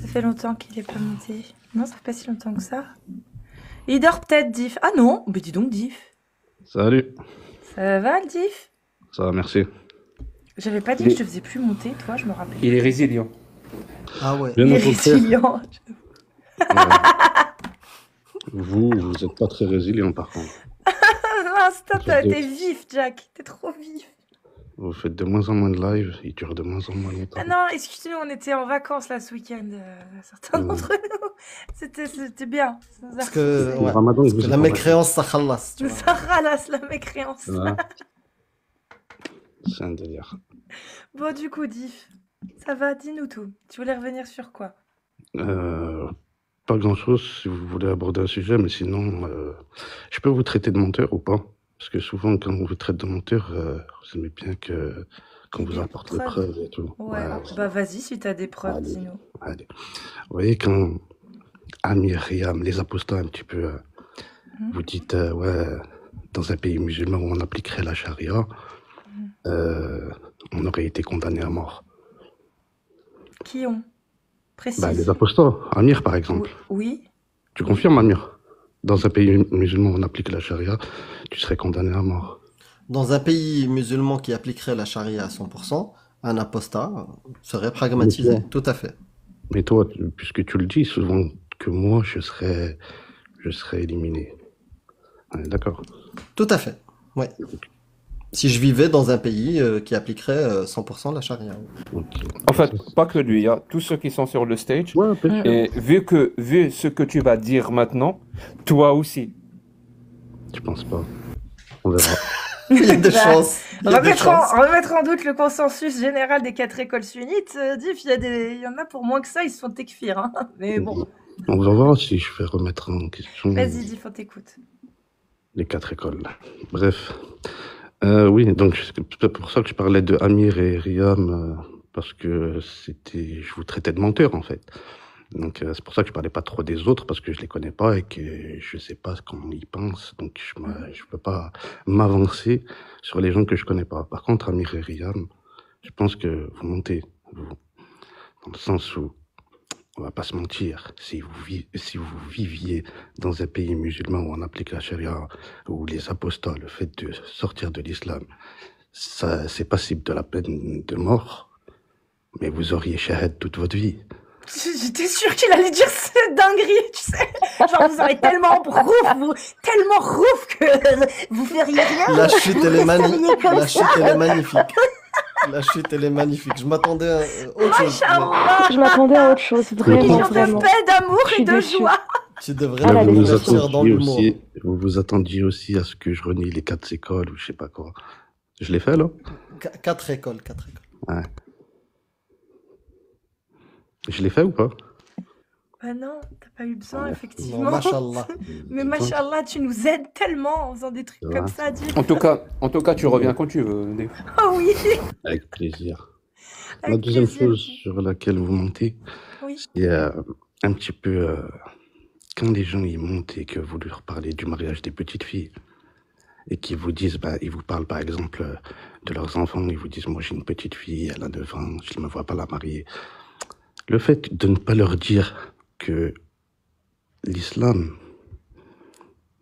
fait longtemps qu'il est pas monté. Non, ça fait pas si longtemps que ça. Il dort peut-être, Diff. Ah non, mais dis donc, Diff. Salut, Ça va, le Diff? ça va, merci. J'avais pas dit Il que je est, te faisais plus monter, toi, je me rappelle il est plus. résilient. Ah ouais. Bien Il au est contraire, résilient. ouais. Vous êtes pas très résilient par contre. Ah, stop, Vous faites de, t'es vif, Jack. T'es trop vif. vous faites de moins en moins de live, ils durent de moins en moins Ah longtemps. non, excusez-nous, on était en vacances là ce week-end, certains Euh, d'entre nous. C'était bien. Ça nous a Parce C'est que, reposé. le ouais. ramadan, Parce vous que êtes la en vacances. mécréance, ça khalas, tu vois. Ça ralasse la mécréance. Voilà, c'est un délire. Bon, du coup, Diff, ça va, dis-nous tout. Tu voulais revenir sur quoi? Euh, Pas grand-chose si vous voulez aborder un sujet, mais sinon, je peux vous traiter de menteur ou pas? Parce que souvent, quand on vous traite de menteur, vous aimez bien qu'on Il y vous ait des apporte les preuves. preuves et tout. Ouais, Ouais, bah vas-y, si t'as des preuves, allez, dis-nous. allez. Vous voyez, quand Amir, Riam, les apostats un petit peu, Mhm, vous dites, ouais, dans un pays musulman où on appliquerait la charia, mhm. euh, on aurait été condamné à mort. Qui ont? Bah, les Précise. apostats, Amir par exemple. Oui. Tu confirmes, Amir? Dans un pays musulman où on applique la charia, tu serais condamné à mort. Dans un pays musulman qui appliquerait la charia à 100%, un apostat serait Mais pragmatisé. toi, Tout à fait. mais toi, puisque tu le dis souvent que moi, je serais éliminé. Ouais, d'accord. Tout à fait. Ouais. Si je vivais dans un pays qui appliquerait 100% la charia. Ok. En Ça, fait, pas que lui, il y a tous ceux qui sont sur le stage. ouais, bien Mm. sûr. Et vu ce que tu vas dire maintenant, toi aussi. Tu penses pas? On verra. Il y a des Bah, chances. Il y a des chances. remettre en doute le consensus général des 4 écoles sunnites, Diff, il y en a pour moins que ça, ils se font tekfir. Hein. Mais bon, On va voir si je vais remettre en question vas-y, Diff, on t'écoute. les 4 écoles. Bref. Oui, donc c'est pour ça que je parlais de Amir et Riam, parce que je vous traitais de menteur en fait. Donc c'est pour ça que je parlais pas trop des autres, parce que je les connais pas et que je sais pas comment ils pensent, donc je peux pas m'avancer sur les gens que je connais pas. Par contre, Amir et Riam, je pense que vous montez, vous, dans le sens où, on va pas se mentir, si vous viviez dans un pays musulman où on applique la charia, où les apostats, le fait de sortir de l'islam, ça, c'est passible de la peine de mort, mais vous auriez shahad toute votre vie. J'étais sûre qu'il allait dire cette dinguerie, tu sais. Genre, vous aurez tellement tellement rouf que vous feriez rien. La chute, Vous elle est resteriez comme La chute, ça. elle est magnifique. La chute, elle est magnifique. Je m'attendais à autre chose. mais Machallah. Je m'attendais à autre chose, Mais vraiment, Rire de vraiment. paix, d'amour Je et suis de déçue. joie. tu devrais Ah là, Mais les vous investir dans attendiez l'humour. aussi, vous vous attendiez aussi à ce que je renie les 4 écoles ou je sais pas quoi. Je l'ai fait là? 4 écoles, 4 écoles. Ouais. Je l'ai fait ou pas? Bah non, t'as pas eu besoin, Ouais. Non, effectivement. machallah. Mais Tu penses? machallah, tu nous aides tellement en faisant des trucs Ça comme va? ça, Diff. En tout cas, tu reviens quand tu veux, Dave. Oh oui, Avec plaisir. La avec deuxième plaisir. chose sur laquelle vous montez, Oui. c'est un petit peu quand les gens ils montent et que vous leur parlez du mariage des petites filles et qu'ils vous disent, bah, ils vous parlent par exemple de leurs enfants, ils vous disent, moi j'ai une petite fille, elle a 9 ans, je ne me vois pas la marier. Le fait de ne pas leur dire que l'islam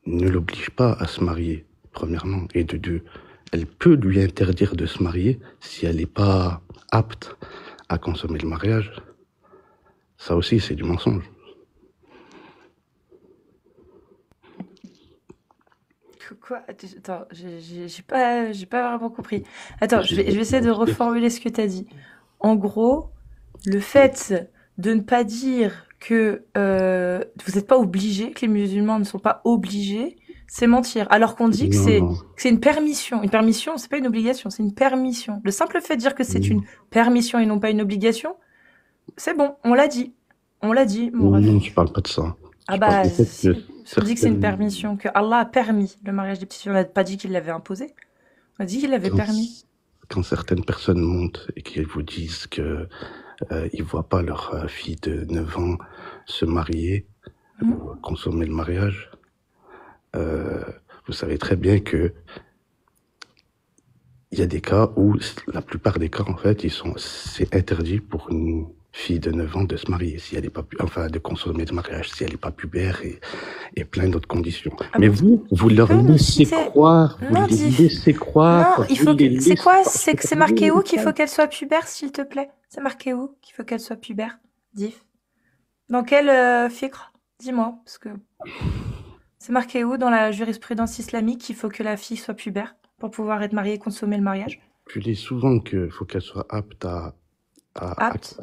ne l'oblige pas à se marier, premièrement, et de deux, elle peut lui interdire de se marier si elle n'est pas apte à consommer le mariage. Ça aussi, c'est du mensonge. Quoi? Attends, j'ai pas vraiment compris. Attends, je vais essayer de reformuler ce que t'as dit. En gros, le fait de ne pas dire que vous n'êtes pas obligé, que les musulmans ne sont pas obligés, c'est mentir. Alors qu'on dit que Non, c'est une permission. Une permission, c'est pas une obligation, c'est une permission. Le simple fait de dire que c'est non, une permission et non pas une obligation, c'est bon, on l'a dit. On l'a dit, mon ref. non, je parle pas de ça. Ah Je parle bah, du fait si. que On dit que c'est une certaines, permission, que Allah a permis le mariage des petites filles. On n'a pas dit qu'il l'avait imposé. On a dit qu'il l'avait quand, permis. quand certaines personnes montent et qu'ils vous disent que ils voient pas leur fille de 9 ans se marier Hmm. ou consommer le mariage, euh, vous savez très bien que il y a des cas où, la plupart des cas, en fait, c'est interdit pour une fille de 9 ans de se marier si elle est pas enfin de consommer le mariage si elle n'est pas pubère et plein d'autres conditions. Ah Mais bon, vous tu leur peux nous laissez citer? croire, vous Non, les Diff. laissez croire, Non, il vous faut les que. C'est laissez quoi? parce que C'est marqué où qu'il faut ça. qu'elle soit pubère, s'il te plaît? C'est marqué où qu'il faut qu'elle soit pubère? Diff. Dans quel fiqh? Dis-moi, parce que c'est marqué où dans la jurisprudence islamique qu'il faut que la fille soit pubère pour pouvoir être mariée et consommer le mariage? Je lis souvent qu'il faut qu'elle soit apte Apte?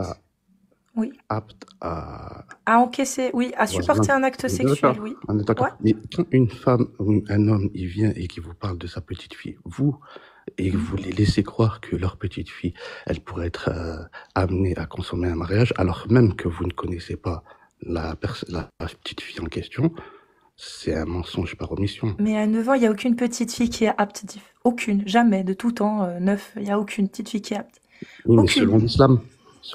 Oui. apte à À encaisser, oui, à voilà. supporter un acte On est sexuel, d'accord. oui. On est d'accord. Ouais. Mais quand une femme ou un homme il vient et qui vous parle de sa petite fille, vous les laissez croire que leur petite fille, elle pourrait être amenée à consommer un mariage, alors même que vous ne connaissez pas la petite fille en question, c'est un mensonge par omission. Mais à 9 ans, il n'y a aucune petite fille qui est apte, Diff. Aucune, jamais, de tout temps, 9, il n'y a aucune petite fille qui est apte. Oui, mais Aucune. selon l'islam.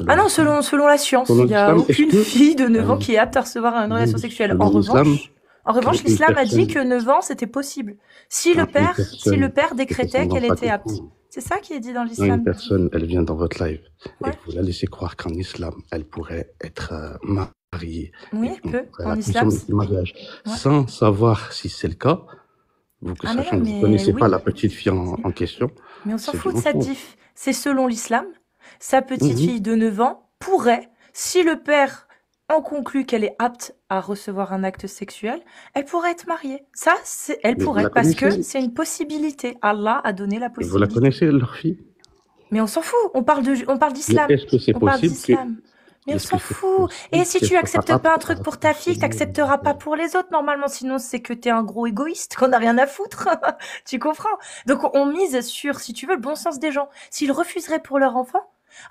Ah non, selon la science, Selon il n'y a l'islam, aucune est-ce que fille de 9 ans qui est apte à recevoir une relation sexuelle. selon l'islam, En revanche, quand une l'islam a dit personne, que 9 ans, c'était possible. Si le quand une père personne, père c'est que décrétait sans qu'elle pas était apte. comprendre. C'est ça qui est dit dans Quand une l'islam. personne, elle vient dans votre live et Ouais. que vous la laissez croire qu'en islam, elle pourrait être mariée Oui, et elle qu'on peut. pourrait En la islam, consommer le mariage, ouais. sans savoir si c'est le cas, vous, Ah mais sachant non, que vous ne mais connaissez pas oui. la petite fille en question, Mais on s'en c'est du fout de cette mensonge. diff. C'est selon l'islam. Sa petite Mhm. fille de 9 ans pourrait, si le père en conclut qu'elle est apte à recevoir un acte sexuel, elle pourrait être mariée. Ça, elle Mais vous pourrait, la parce que connaissez? c'est une possibilité. Allah a donné la Vous la possibilité. connaissez, leur fille? Mais on s'en fout, on parle Mais d'islam. est-ce que c'est On parle possible que, d'islam. Mais on est-ce s'en que c'est fout. Et possible si qu'elle tu soit acceptes apte pas un à truc pour ta fille, consommer le t'accepteras pas mariage? pour les autres. Normalement, sinon, c'est que t'es un gros égoïste, qu'on n'a rien à foutre. Tu comprends? Donc, on mise sur, si tu veux, le bon sens des gens. S'ils refuseraient pour leur enfant,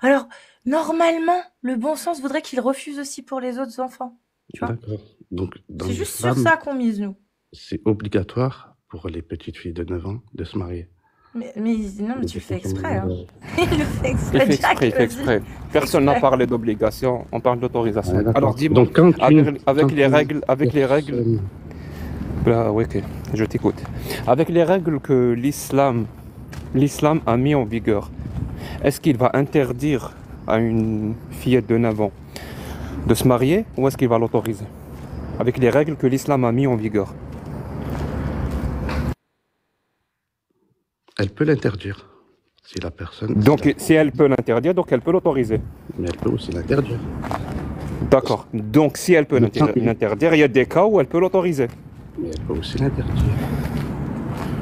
alors, normalement, le bon sens voudrait qu'ils refusent aussi pour les autres enfants. Tu vois? D'accord. Donc, dans C'est juste sur l'islam, ça qu'on mise, nous. c'est obligatoire pour les petites filles de 9 ans de se marier Mais non, mais et tu de le fais consommer exprès, le hein. mariage. Il le fait Il exprès, fait Jack, exprès, il fait vas-y. exprès. Personne n'a Exprès. parlé d'obligation, on parle d'autorisation. Ouais, Alors d'accord. dis-moi, Donc, quand avec, une, avec quand les une règles, personne, Là, ouais, ok, je t'écoute. Avec les règles que l'islam a mis en vigueur, est-ce qu'il va interdire à une fillette de 9 ans de se marier ou est-ce qu'il va l'autoriser? Avec les règles que l'islam a mis en vigueur. elle peut l'interdire si la personne, si Donc la, si elle peut l'interdire, donc elle peut l'autoriser. mais elle peut aussi l'interdire. D'accord. Donc si elle peut Mais quand une, l'interdire, il y a des cas où elle peut l'autoriser. mais elle peut aussi l'interdire.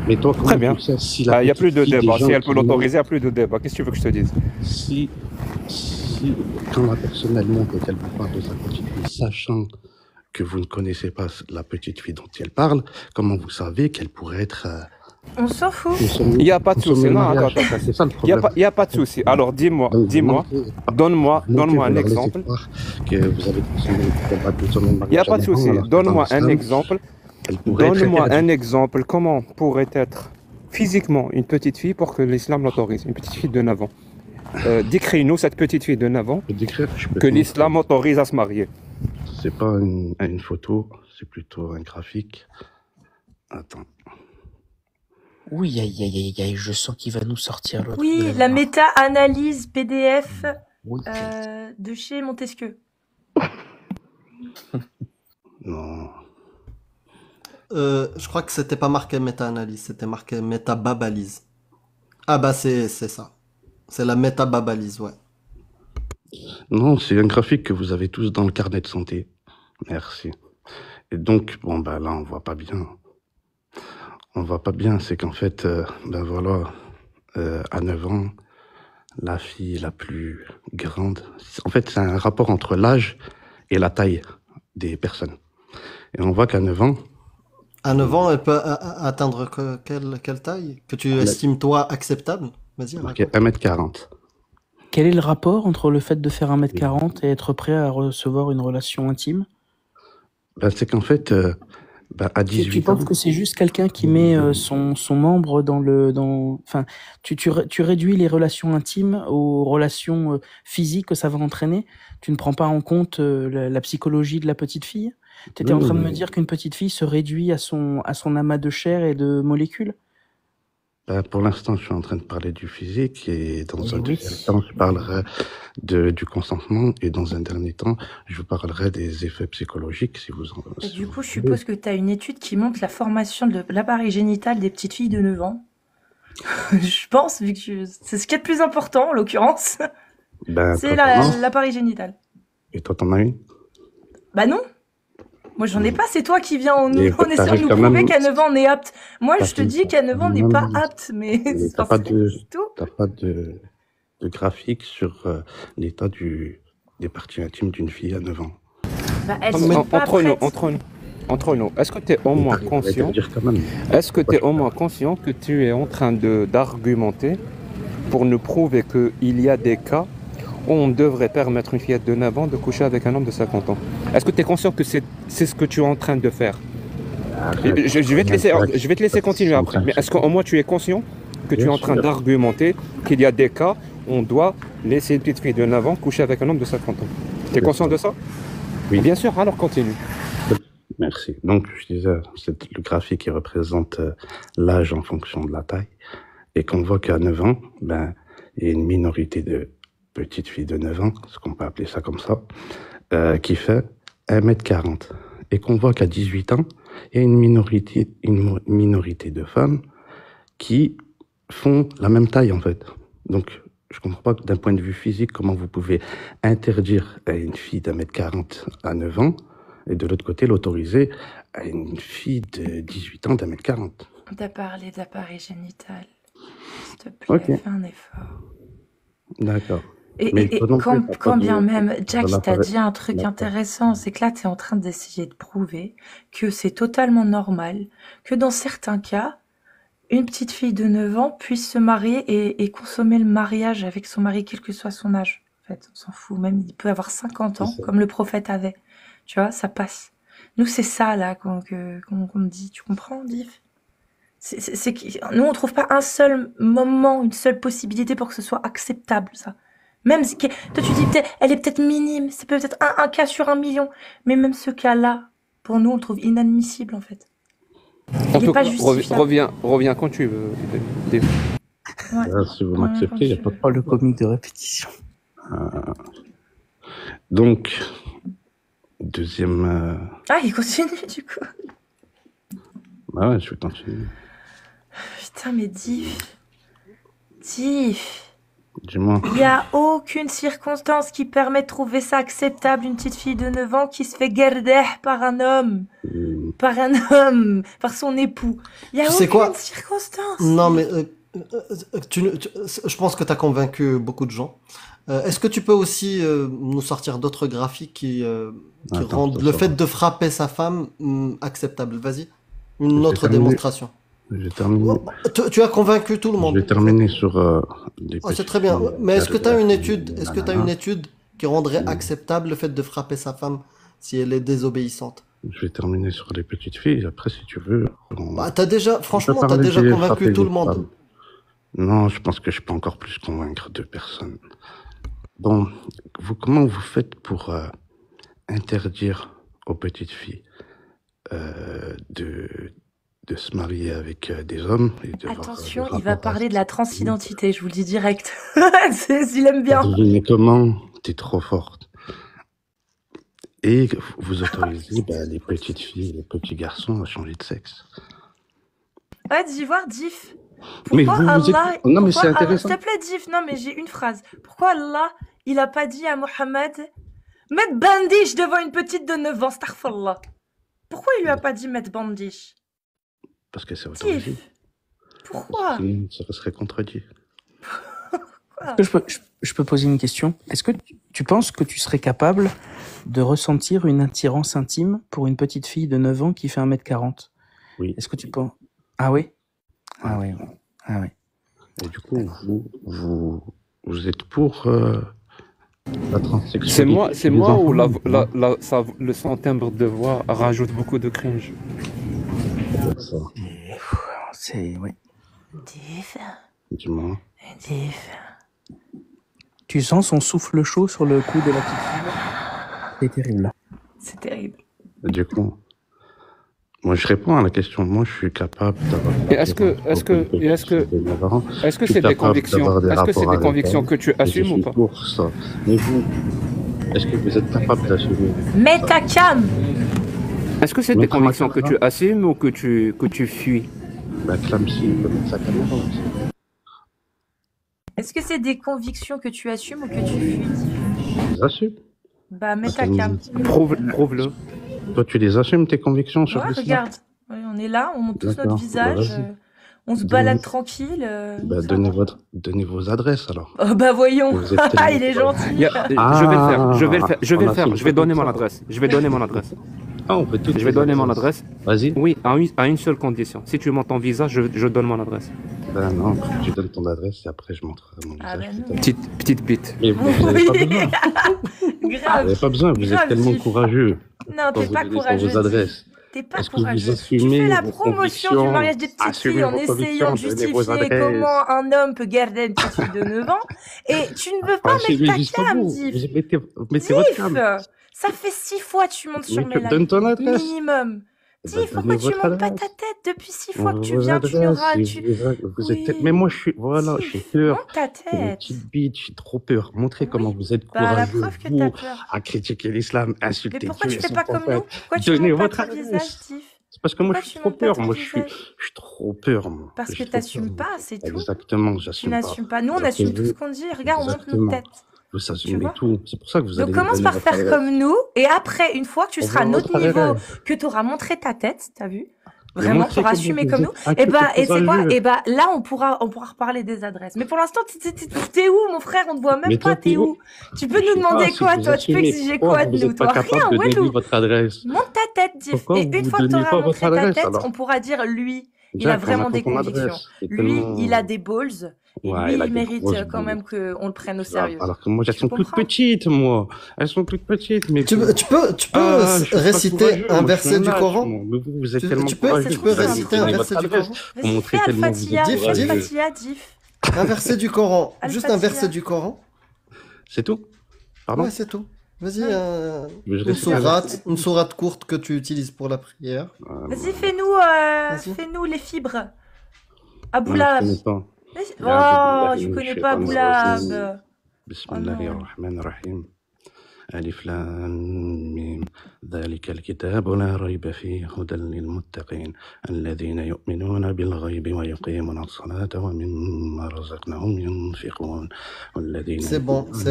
Mais toi, Très comment bien. tu sais si la Il n'y a petite plus de fille des débat. Si gens elle peut qui montent, l'autoriser, il n'y a plus de débat. Qu'est-ce que tu veux que je te dise? si, quand la personne elle monte et qu'elle vous parle de sa petite fille, sachant que vous ne connaissez pas la petite fille dont elle parle, comment vous savez qu'elle pourrait être On s'en fout. Il consommer, n'y a pas de consommer souci. le Non, attends, mariage? attends. C'est ça le Il n'y a problème. pas, il y a pas de souci. Alors dis-moi, Donc vous dis-moi, mentez, donne-moi vous mentez, un vous leur laissez exemple. croire que vous avez consommé, qu'elle va consommer le Il n'y a mariage à pas de 9 ans, souci. alors que dans Donne-moi un l'islam, exemple. elle pourrait être Donne-moi un interdite. exemple. Comment pourrait être physiquement une petite fille pour que l'islam l'autorise? Une petite fille de 9 ans. Décris-nous cette petite fille de 9 ans Je peux décrire, je peux que te montrer. l'islam autorise à se marier. C'est pas une photo, c'est plutôt un graphique. Attends. Oui, aïe, aïe, aïe, aïe, je sens qu'il va nous sortir l'autre de Oui, la la mémoire. méta-analyse PDF Oui, de chez Montesquieu. Non. Je crois que c'était pas marqué méta-analyse, c'était marqué métababalise. Ah bah c'est ça. C'est la métababalise, ouais. Non, c'est un graphique que vous avez tous dans le carnet de santé. Merci. Et donc, bon, bah là, on voit pas bien. On voit pas bien, c'est qu'en fait, ben voilà, à 9 ans, la fille la plus grande, en fait, c'est un rapport entre l'âge et la taille des personnes. Et on voit qu'à 9 ans, À 9 ans, elle peut atteindre quelle taille que tu elle a estimes toi acceptable? Vas-y, marqué raconte. 1m40. Quel est le rapport entre le fait de faire 1m40 et être prêt à recevoir une relation intime? Ben, c'est qu'en fait, ben, à Tu 18 penses ans, que c'est juste quelqu'un qui met son membre enfin, tu réduis les relations intimes aux relations physiques que ça va entraîner? Tu ne prends pas en compte la psychologie de la petite fille? Tu étais en train de me dire qu'une petite fille se réduit à son amas de chair et de molécules? Pour l'instant, je suis en train de parler du physique et dans Eh un oui. deuxième temps, je parlerai du consentement et dans un dernier temps, je vous parlerai des effets psychologiques si vous en Et si du vous coup, je voulez. suppose que tu as une étude qui montre la formation de l'appareil génital des petites filles de 9 ans. Je pense, vu que c'est ce qui est le plus important, en l'occurrence. Ben, C'est toi, t'en as? l'appareil génital. Et toi, t'en as une? Bah non, moi j'en ai pas, c'est toi qui viens en, Mais en essayant de t'arrives nous quand prouver même, qu'à 9 ans on est apte. Moi je te t'arrives dis qu'à 9 ans on n'est non, pas non, apte, mais mais c'est t'as pas tout. de graphique sur l'état des parties intimes d'une fille à 9 ans. Bah elles En- sont Mais pas Entre nous, prêtes. entre nous, est-ce que tu es au Mais moins t'arrives à conscient, dire quand même. est-ce que tu Pourquoi es tu au parles? moins conscient que tu es en train d'argumenter pour nous prouver qu'il y a des cas où on devrait permettre une fillette de 9 ans de coucher avec un homme de 50 ans? Est-ce que tu es conscient que c'est ce que tu es en train de faire? Arrête, Je vais te laisser, je vais te laisser continuer en après. train de Mais est-ce qu'au moins tu es conscient que tu es Bien en train sûr. d'argumenter qu'il y a des cas où on doit laisser une petite fille de 9 ans coucher avec un homme de 50 ans? Tu es Bien conscient sûr. de ça? Oui. Bien sûr, alors continue. Merci. Donc, je disais, c'est le graphique qui représente l'âge en fonction de la taille. Et qu'on voit qu'à 9 ans, ben, il y a une minorité de petites filles de 9 ans, ce qu'on peut appeler ça comme ça, qui fait 1m40. Et qu'on voit qu'à 18 ans, il y a une minorité de femmes qui font la même taille, en fait. Donc, je comprends pas que d'un point de vue physique, comment vous pouvez interdire à une fille d'1m40 à 9 ans, et de l'autre côté, l'autoriser à une fille de 18 ans d'1m40. T'as parlé d'appareil génital. S'il te plaît, Ok. fais un effort. D'accord. Et, Mais et- il faut non plus quand, faire quand pas bien de même, Jack, il t'a l'appareil. dit un truc D'accord. intéressant, c'est que là, tu es en train d'essayer de prouver que c'est totalement normal que dans certains cas, une petite fille de 9 ans puisse se marier et consommer le mariage avec son mari, quel que soit son âge. En fait, on s'en fout. Même, il peut avoir 50 C'est ans, ça. comme le prophète avait. Tu vois, ça passe. Nous, c'est ça, là, qu'on me dit. Tu comprends, Div? C'est que nous, on trouve pas un seul moment, une seule possibilité pour que ce soit acceptable, ça. Même si, toi, tu dis peut-être, elle est peut-être minime, c'est peut-être un cas sur 1 million. Mais même ce cas-là, pour nous, on le trouve inadmissible, en fait. En Il est tout pas cas, justifiable. reviens quand tu veux. Dave. Ouais. Là, si vous Ouais, m'acceptez, quand il n'y a tu pas de veux. Oh, le comique de répétition. Donc, deuxième... Ah, il continue, du coup. Bah ouais, je vais continuer. Putain, mais Div, Dis-moi. il n'y a aucune circonstance qui permet de trouver ça acceptable, une petite fille de 9 ans qui se fait garder par un homme. Par son époux. Il y a Tu sais aucune quoi? circonstance. Non, mais je pense que tu as convaincu beaucoup de gens. Est-ce que tu peux aussi nous sortir d'autres graphiques qui Attends, rendent je le sors. fait de frapper sa femme acceptable? Vas-y, une Je vais autre terminer. démonstration. Je vais terminer. Oh, tu as convaincu tout le Je monde. vais terminer sur les Oh, c'est petites très bien. filles Mais est-ce que tu as une gardes, étude? Est-ce que tu as nanana. une étude qui rendrait acceptable le fait de frapper sa femme si elle est désobéissante? Je vais terminer sur les petites filles. Après, si tu veux, Bah, franchement, on peut t'as parler déjà des convaincu frappés tout le des monde. femmes. Non, je pense que je peux encore plus convaincre 2 personnes. Bon, comment vous faites pour interdire aux petites filles de se marier avec des hommes et de Attention, il va parler de la transidentité, je vous le dis direct. Il aime bien. Devinez comment? T'es trop forte. Et vous autorisez les petites filles, les petits garçons à changer de sexe. Ouais, d'Ivoire, Diff. Mais Pourquoi vous Allah... non, mais pourquoi c'est Allah- intéressant. S'il te plaît, Diff, non, mais j'ai une phrase. Pourquoi Allah, il a pas dit à Mohammed, mettre bandiche devant une petite de 9 ans, astaghfirullah. Pourquoi il lui a pas dit mettre bandiche? Parce que c'est autorisé. Diff. Pourquoi? Sinon, ça serait contredit. Est-ce que je peux poser une question? Est-ce que tu penses que tu serais capable de ressentir une attirance intime pour une petite fille de 9 ans qui fait 1m40? Oui. Est-ce que tu penses? Ah oui? Ah oui. Ah oui. Et du coup, vous êtes pour la transsexualité? C'est moi ou le son timbre de voix rajoute beaucoup de cringe? Ça. C'est... Oui. Diff. Dis-moi. Diff. Tu sens son souffle chaud sur le cou de la petite fille? C'est terrible. C'est terrible. Et du coup, Moi, je réponds à la question. Moi, je suis capable d'avoir Et est-ce que, est-ce que, et est-ce que, est-ce que Je suis c'est des capable convictions, d'avoir des est-ce que c'est rapports des avec convictions elle. que tu Et je assumes ou suis pas? pour ça. Mais vous, est-ce que vous êtes capable d'assumer Mets ta cam. Est-ce que c'est Mais des comment convictions que ça tu assumes ou que tu fuis? Bah, Clamsy, il peut mettre sa caméra aussi. Est-ce que c'est des convictions que tu assumes ou que tu fuis, Diff? Je les assume. Bah, mets À ta quel cam. moment Prouve-le. Toi, tu les assumes, tes convictions sur Ouais, l'islam? regarde. Ouais, on est là, on montre tous notre D'accord. Bah, visage. vas-y. On se Donnez- balade tranquille. Bah, ça va. donnez vos adresses alors. Oh, bah voyons. Vous êtes tellement Il est gentil. Je vais le faire, je vais le faire, je vais on le faire, assume je vais pas donner comme mon ça. adresse. Je vais donner mon adresse. Ah, on peut toutes Je vais les donner mon adresses. adresse. Vas-y. Oui, à une seule condition. Si tu montes ton visage, je donne mon adresse. Ben non, faut que tu donnes ton adresse et après je montrerai mon Ah visage. bah non. peut-être. Petite bite. Mais vous n'avez pas besoin. Vous Grave. n'avez pas besoin, vous êtes Grave, tellement Diff. courageux Non, quand t'es vous pas donnez sur courageux. vos adresses. T'es pas Est-ce que vous courageux. Tu assumez fais la vos promotion du convictions? mariage des petites Assumez filles en vos essayant convictions, de donnez vos justifier adresses. comment un homme peut garder une petite fille de 9 ans. Et tu ne veux pas Assumez mettre ta jusqu'au cam, bout. Diff. Vous mettez votre Diff, cam. ça fait 6 fois que tu montes sur Mais mes lives. donne ton adresse. Minimum. Eh ben, Diff, pourquoi donnez tu votre montes pas adresse. ta tête depuis 6 fois que tu Vos viens, tu me adresses, râles. vous êtes Oui. Mais moi, je suis, voilà, j'ai Diff, peur. monte ta J'ai une tête. petite bite, j'ai trop peur. Montrez Oui. comment vous êtes Bah, la courageux, preuve que t'as vous, peur. à critiquer l'islam, Mais insulter pourquoi Dieu tu et fais son pas comme nous? prophète. Pourquoi tu Donnez montes pas votre ton adresse. visage, Diff? C'est parce que moi, Pourquoi je suis tu trop montes pas peur. ton Moi, je suis visage? trop peur, moi. Parce que J'ai trop t'assumes peur. pas, c'est tout. Exactement, Tu j'assume pas. n'assumes pas. Nous, on Alors que assume tout vous, ce qu'on dit. Regarde, on monte notre exactement, tête. vous Tu assumez vois? tout. C'est pour ça que vous allez Donc me commence donner par votre faire adresse. comme nous, et après, une fois que tu On seras à veut notre votre niveau, adresse. que tu auras montré ta tête, t'as vu? Mais Vraiment, montrez pour comment assumer vous comme nous. êtes Et bah, et c'est quoi? courageux. Et bah, là, on pourra reparler des adresses. Mais pour l'instant, t'es où, mon frère? On te voit Mais même toi, pas, t'es t'es où? où? Tu peux Je nous sais demander pas si quoi, vous toi? Tu peux assumez. exiger Pourquoi quoi vous de nous, n'êtes pas toi? capable Rien, de donner Walou. votre adresse? Monte ta tête, Diff. Pourquoi Et vous une ne fois que donnez t'auras pas votre montré ta adresse tête, alors? on pourra dire, lui, il a Jack, on vraiment attend des ton convictions. adresse. C'est Lui, il a tellement... des balls. Et Ouais, lui, il a il des mérite grosses quand boules. même qu'on le prenne au sérieux. Alors que moi, elles Tu sont toutes comprends? petites, moi. Elles sont toutes petites, mais Tu vous... peux, tu peux, tu peux Ah, je suis pas réciter courageux, un moi, je suis verset du honnête, Coran? moi. Mais vous êtes Tu, tellement tu peux, courageux, C'est tu trop peux vous allez bien. me réciter un donner verset votre du adresse Coran? pour Vas-y, montrer fais tellement vous êtes Al-Fatiha, Diff, fais Diff. courageux. Al-Fatiha, Diff. Un verset du Coran. Juste un Al-Fatiha. verset du Coran. C'est tout? Pardon? Ouais, c'est tout. Vas-y, Non. Mais je une récite un verset. sourate, une sourate courte que tu utilises pour la prière. Vas-y, Vas-y. fais-nous les fibres. Abou Non, je Lahab. connais pas. Oh, tu connais pas Abou Lahab. Oh بسم الله non. الرحمن الرحيم ألف لام ميم ذلك الكتاب لا ريب فيه هدى للمتقين الذين يؤمنون بالغيب ويقيمون الصلاة ومما رزقناهم ينفقون والذين C'est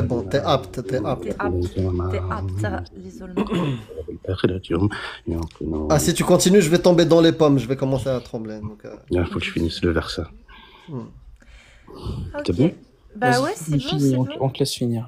bon, t'es apte, t'es apte. T'es apte, l'isolement. بالآخرة هم يوقنون. Ah, si tu continues, je vais tomber dans les pommes, je vais commencer à trembler. Donc, Il faut que je finisse le verset. C'est Ok. bon? Bah Vas-y, ouais, c'est bon, finis, c'est on, bon. on te laisse finir.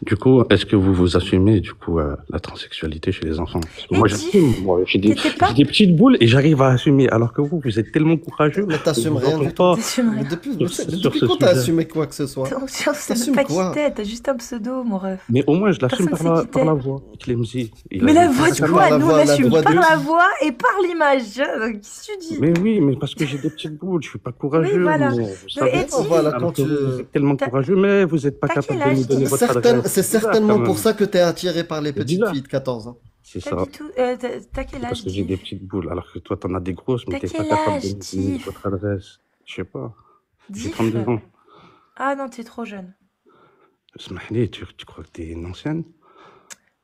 Du coup, est-ce que vous assumez du coup la transsexualité chez les enfants? Parce que moi, Et j'assume. Moi, j'ai t'étais pas- des petites boules et j'arrive à assumer. Alors que vous êtes tellement courageux. Mais t'assumes que vous rien entendez du pas. T'assumes rien. Mais depuis, Sur depuis ce quand t'as sujet. assumé quoi que ce soit? C'est T'assumes pas quoi? qui t'es, t'as juste un pseudo, mon ref. Mais au moins, je l'assume Personne par sait la, qui par t'es. la voix. Clemzy. Mais la voix de Par quoi? la Nous, on voix, la assume voix par de- la voix et par l'image. Qu'est-ce que tu dis? Mais oui, mais parce que j'ai des petites boules, je suis pas courageux. Oui, voilà. moi, vous savez. et dis- Voilà, Alors quand que tu... vous êtes tellement T'as- courageux, mais vous n'êtes pas t'as capable quel de nous âge, donner dis? votre adresse. C'est bizarre, certainement quand pour même. ça que t'es attiré par les C'est petites bizarre. filles de 14 ans. C'est Pas ça. du tout. T'as quel Parce âge, que j'ai des Diff? petites boules, alors que toi, t'en as des grosses, mais T'as t'es pas quel capable âge, de nous donner Diff? votre adresse. Je sais pas. J'ai Diff? 32 ans. Ah non, t'es trop jeune. Smahli, tu crois que t'es une ancienne?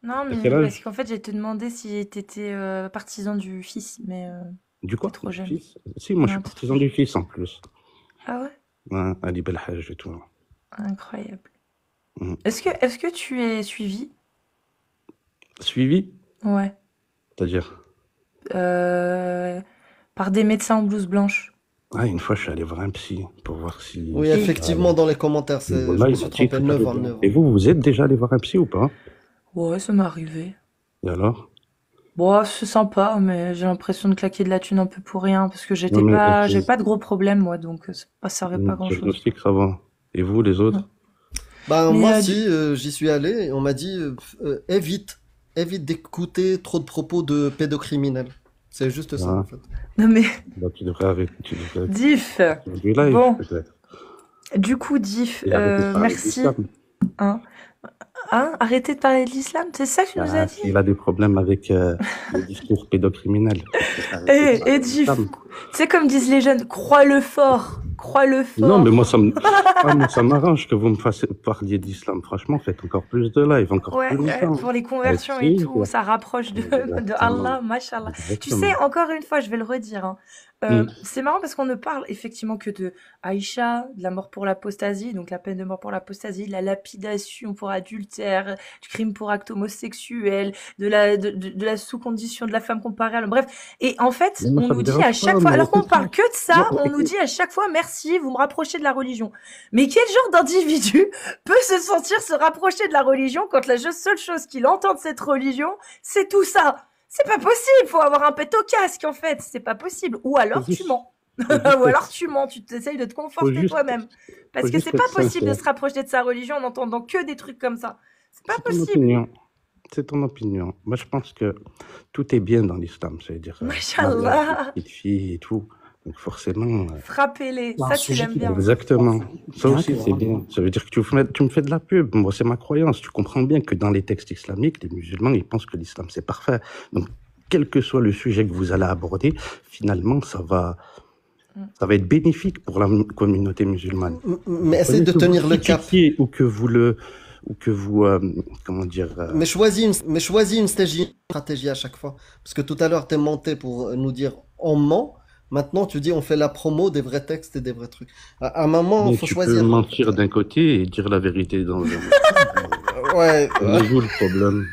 Non, mais quel âge? parce qu'en fait, j'ai te demandé si t'étais partisan du fils, mais... Du quoi? T'es trop Du jeune. fils? Si, moi, je Non, suis t'es partisan du fils en plus. Ah ouais? Ouais, Ali Belhaj et tout. Incroyable. Mhm. Est-ce que tu es suivi? Suivi? Ouais. C'est-à-dire? Par des médecins en blouse blanche. Ah, une fois, je suis allé voir un psy pour voir si... Oui, effectivement, dans les commentaires, Mais je voilà, me il suis m'a dit trompé, que 9 t'allais ans, bien. 9 ans. Et vous êtes déjà allé voir un psy ou pas? Ouais, ça m'est arrivé. Et alors? Bon, c'est sympa, mais j'ai l'impression de claquer de la thune un peu pour rien, parce que Non, mais ok. j'avais pas de gros problèmes, moi, donc ça servait pas grand chose. Diagnostic, ça va. Et vous, les autres? Non. Bah, Mais, moi, si, j'y suis allé, et on m'a dit, évite d'écouter trop de propos de pédocriminels. C'est juste ça, Ah. en fait. Non, mais, Bah, tu devrais arrêter. Tu devrais Diff, faire du live, Bon. peut-être. du coup, Diff, Et arrêter de parler merci. d'islam. Hein. Hein? Arrêtez de parler de l'islam, c'est ça que tu nous as Ah, dit? il a des problèmes avec le discours pédocriminel. Et Diff, tu sais comme disent les jeunes, crois-le fort, crois-le Non, mais fort. moi, moi, ça m'arrange que vous me fassiez parler d'islam. Franchement, faites encore plus de live, encore Ouais, plus longtemps. pour les conversions et Merci. tout, ça rapproche de Exactement. Allah, mashallah. Tu Exactement. sais, encore une fois, je vais le redire, hein, c'est marrant parce qu'on ne parle effectivement que de Aïcha, de la mort pour l'apostasie, donc la peine de mort pour l'apostasie, de la lapidation pour adultère, du crime pour acte homosexuel, de la sous-condition de la femme comparée à l'homme, bref. Et en fait, Mais moi, on ça nous me dit dérange à chaque pas, fois, mais alors qu'on écoute, parle que de ça, moi, on nous dit à chaque fois merci, vous me rapprochez de la religion. Mais quel genre d'individu peut se sentir se rapprocher de la religion quand la seule chose qu'il entend de cette religion, c'est tout ça? C'est pas possible, faut avoir un pet au casque en fait, c'est pas possible. Ou alors tu juste- mens. faut juste Ou alors être- tu mens, tu t'essayes de te faut conforter juste- toi-même. Parce faut que juste c'est pas être possible de sincère. se rapprocher de sa religion en entendant que des trucs comme ça. C'est pas C'est ton possible. opinion. C'est ton opinion. Moi, je pense que tout est bien dans l'islam, c'est-à-dire Mashallah. mariage, petite fille et tout. Donc forcément, Frappez-les, C'est un ça tu sujet l'aimes qui bien. exactement. Ça Bien aussi, que- c'est bien. Ça veut dire que tu me fais de la pub. Moi, c'est ma croyance. Tu comprends bien que dans les textes islamiques, les musulmans, ils pensent que l'islam, c'est parfait. Donc, quel que soit le sujet que vous allez aborder, finalement, ça va être bénéfique pour la communauté musulmane. Mais essaye de Que vous tenir le cap. critiquiez ou que vous, comment dire, Mais choisis une stratégie à chaque fois. Parce que tout à l'heure, t'es monté pour nous dire on ment. Maintenant, tu dis on fait la promo des vrais textes et des vrais trucs. À un moment, il mais faut tu choisir. peux mentir d'un côté et dire la vérité dans un autre. Ouais. C'est où le problème?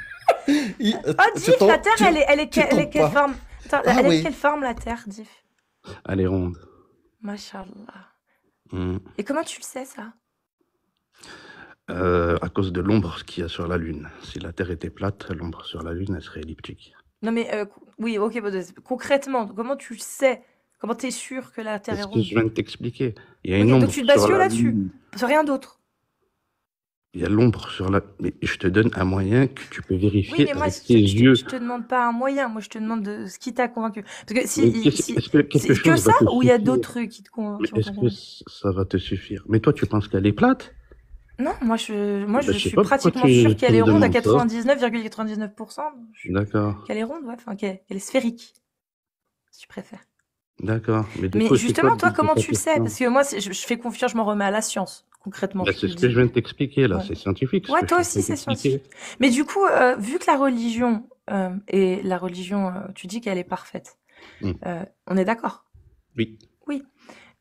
Ah, Diff, la Terre, elle est tu quelle tombes pas. forme? Attends, Ah elle est oui. de quelle forme la Terre, Diff? Elle est ronde. Mashallah. Hmm. Et comment tu le sais ça? À cause de l'ombre qu'il y a sur la Lune. Si la Terre était plate, l'ombre sur la Lune, elle serait elliptique. Non mais oui, ok, bon, concrètement, comment tu le sais? Comment t'es sûr que la Terre C'est est ce que ronde? je viens de t'expliquer. Il y a Ok, une donc ombre tu te bases sur que la là-dessus, Lune. sur rien d'autre. Il y a l'ombre sur la... Mais je te donne un moyen que tu peux Oui, vérifier mais moi, avec tes yeux. je te demande pas un moyen, moi je te demande de ce qui t'a convaincu. Parce que Mais si, est-ce que quelque c'est que chose va ça, te ou il y a suffire? d'autres trucs qui Mais qui vont est-ce que t'convaincre? ça va te suffire? Mais toi, tu penses qu'elle est plate? Non, moi Bah, je je sais suis pas pourquoi pratiquement sûre tu qu'elle me est ronde à demandes ça. 99,99%. D'accord, Qu'elle est ronde, ouais, enfin qu'elle est sphérique, si tu préfères. d'accord. Mais du Mais coup, c'est quoi justement, le toi, but de comment ta tu le sais? question? Parce que moi, je fais confiance, je m'en remets à la science, concrètement, Bah, je te c'est le ce que je dis. viens de t'expliquer là, Ouais. c'est scientifique ce Ouais, que je toi suis en aussi, train de c'est t'expliquer. scientifique. Mais du coup, vu que la religion, et la religion, tu dis qu'elle est parfaite, Hmm. on est d'accord? Oui. Oui.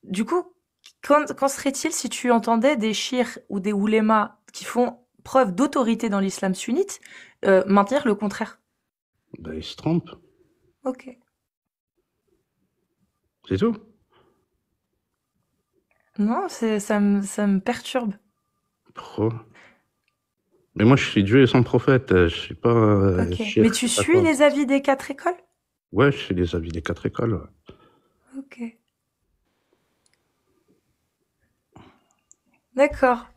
Du coup, qu'en serait-il si tu entendais des chiites ou des oulémas qui font preuve d'autorité dans l'islam sunnite maintenir le contraire? Bah, il se trompe, Ok. c'est tout. Non, ça me perturbe. Pourquoi? Mais moi, je suis Dieu et son prophète, je suis pas Ok. shir, Mais je tu sais pas suis quoi. les avis des 4 écoles? Ouais, je suis les avis des 4 écoles. Ouais. Ok. D'accord.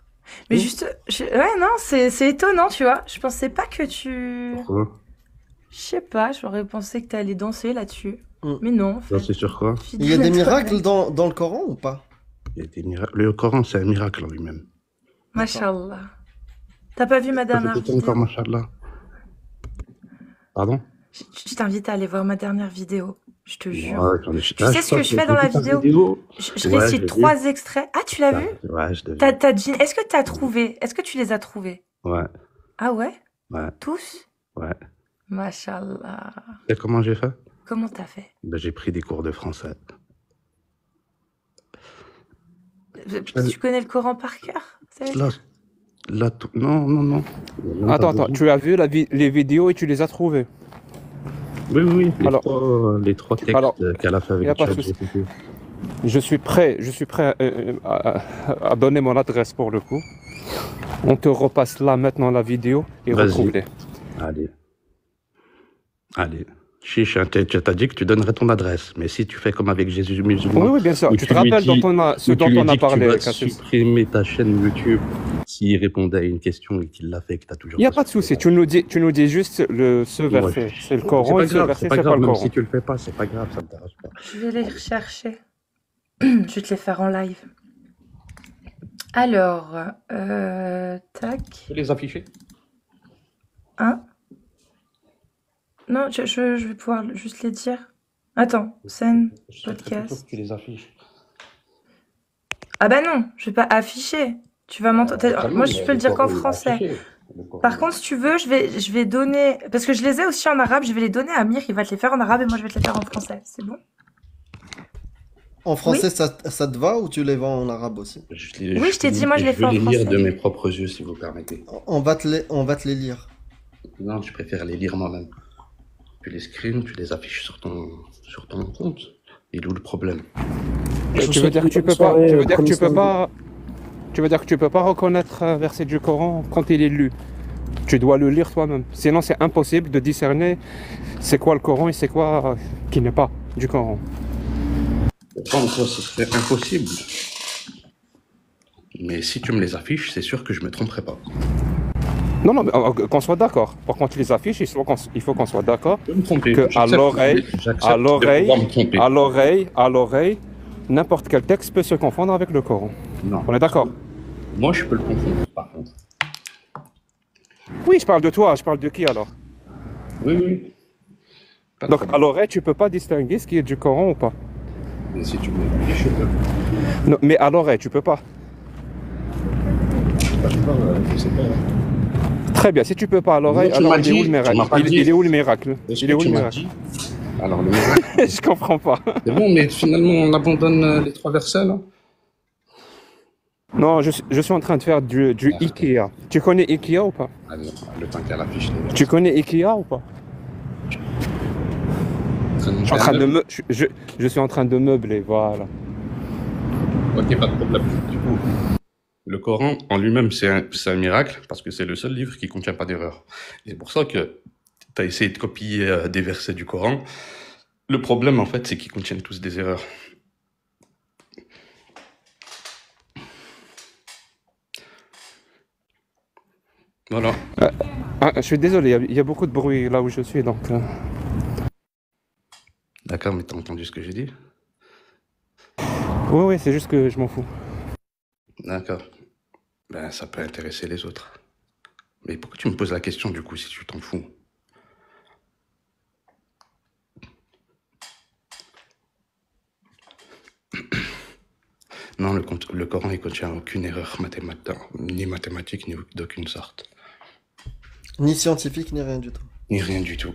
Mais Oui. juste, ouais, non, c'est étonnant, tu vois. Je pensais pas que tu... Pourquoi? Je sais pas, j'aurais pensé que t'allais danser là-dessus. Mm. Mais non, en Ça, fait. c'est sur quoi? Il y a des Fidèle à miracles toi-même. dans le Coran ou pas? Il y a des miracles. Le Coran, c'est un miracle en lui-même. Mashallah. T'as pas vu ma T'as fait dernière tout encore, vidéo? machallah. Pardon? Je t'invite à aller voir ma dernière vidéo. Je te jure. Ouais, j'en ai... Tu sais ce que je fais dans la vidéo? Je Ouais, récite j'ai 3 vu. extraits. Ah, tu l'as vu? Ouais, je l'ai vu. Est-ce que t'as trouvé? Est-ce que tu les as trouvés? Ouais, Ah ouais? ouais, Tous? ouais. Mashallah. Et comment j'ai fait? Comment t'as fait? Ben, j'ai pris des cours de français. Tu connais le Coran par cœur? Ça veut Là, dire? là, non, non, non. Il y a même pas Attends, besoin. tu as vu les vidéos et tu les as trouvées. Oui, oui, Alors- les trois textes alors, qu'elle a fait y a avec pas de souci. ChatGPT. Je suis prêt à donner mon adresse pour le coup. On te repasse là maintenant la vidéo et Vas-y. retrouve-les. Allez. Allez. Chiche, hein, t'as dit que tu donnerais ton adresse, mais si tu fais comme avec Jésus musulman, Oui, oui, bien sûr. où Tu te lui rappelles dis- ce où tu dont lui on a dis que parlé, tu vas Cassis. supprimer ta chaîne YouTube s'il répondait à une question et qu'il l'a fait et que t'as toujours Il n'y a pas de souci. Tu nous dis juste ce verset. C'est le Coran et ce verset, c'est pas c'est pas grave, le même Coran. si tu le fais pas, c'est pas grave, ça me dérange pas. Je vais les rechercher. Je vais te les faire en live. Alors, tac. Tu peux les afficher? Hein? Non, je vais pouvoir juste les dire. Attends, scène, Je souhaiterais plutôt podcast. que tu les affiches. Ah bah non, je vais pas afficher. Tu vas m'entendre. Quand Moi, même, je peux le dire qu'en français. Par contre, si tu veux, je vais donner. Parce que je les ai aussi en arabe, je vais les donner à Amir, il va te les faire en arabe et moi je vais te les faire en français. C'est bon? En français, ça te va ou tu les vends en arabe aussi? Oui, je t'ai dit, moi, je les fais en vais les lire français. de mes propres yeux, si vous permettez. On va te les lire. Non, je préfère les lire moi-même. Tu les screens, tu les affiches sur ton compte. Il est où le problème? Tu veux dire que tu peux pas, tu veux dire que tu peux pas, tu veux dire que tu peux pas reconnaître un verset du Coran quand il est lu. Tu dois le lire toi-même. Sinon, c'est impossible de discerner c'est quoi le Coran et c'est quoi qui n'est pas du Coran. Pourtant, toi, ce serait impossible. Mais si tu me les affiches, c'est sûr que je me tromperai pas. Non, non, mais qu'on soit d'accord. Pour quand tu les affiches, il faut qu'on soit d'accord Je peux me tromper. que à J'accepte de pouvoir me tromper. à l'oreille, n'importe quel texte peut se confondre avec le Coran. Non. On est d'accord? Moi, je peux le confondre, par contre. Oui, je parle de toi. Je parle de qui alors? Oui, oui. Pas de Donc problème. à l'oreille, tu peux pas distinguer ce qui est du Coran ou pas. Mais si tu me les affiches, je peux. Non, mais à l'oreille, tu peux pas. Je sais pas. Très bien. Si tu peux pas à l'oreille, Tu alors m'as il est où dit, le tu miracle? m'as pas dit. Il est où le miracle? Est-ce Il est que où tu le m'as miracle? dit? Alors, le miracle. Je comprends pas. C'est bon, mais finalement, on abandonne les 3 versets, là? Non, je suis en train de faire du Ikea. Tu connais Ikea ou pas? Allez, le temps qu'elle affiche les versets. Tu connais Ikea ou pas? Je suis en train de je suis en train de meubler, voilà. Ok, pas de problème. Du coup, le Coran en lui-même, c'est un miracle parce que c'est le seul livre qui contient pas d'erreur. Et c'est pour ça que tu as essayé de copier des versets du Coran. Le problème, en fait, c'est qu'ils contiennent tous des erreurs. Voilà. Ah, je suis désolé, il y a beaucoup de bruit là où je suis, donc... D'accord, mais t'as entendu ce que j'ai dit? Oui, c'est juste que je m'en fous. D'accord. Ben, ça peut intéresser les autres. Mais pourquoi tu me poses la question, du coup, si tu t'en fous? Non, le Coran, il contient aucune erreur ni mathématique, ni d'aucune sorte. Ni scientifique, ni rien du tout. Ni rien du tout.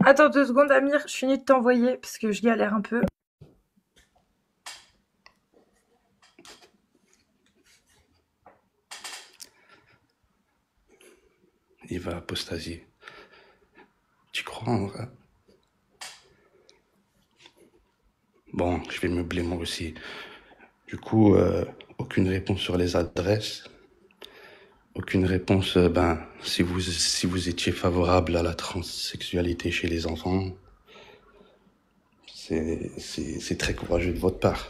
Attends 2 secondes, Amir, je finis de t'envoyer parce que je galère un peu. Il va apostasier. Tu crois en vrai? Bon, je vais meubler moi aussi. Du coup, aucune réponse sur les adresses. Aucune réponse, si vous étiez favorable à la transsexualité chez les enfants. C'est très courageux de votre part.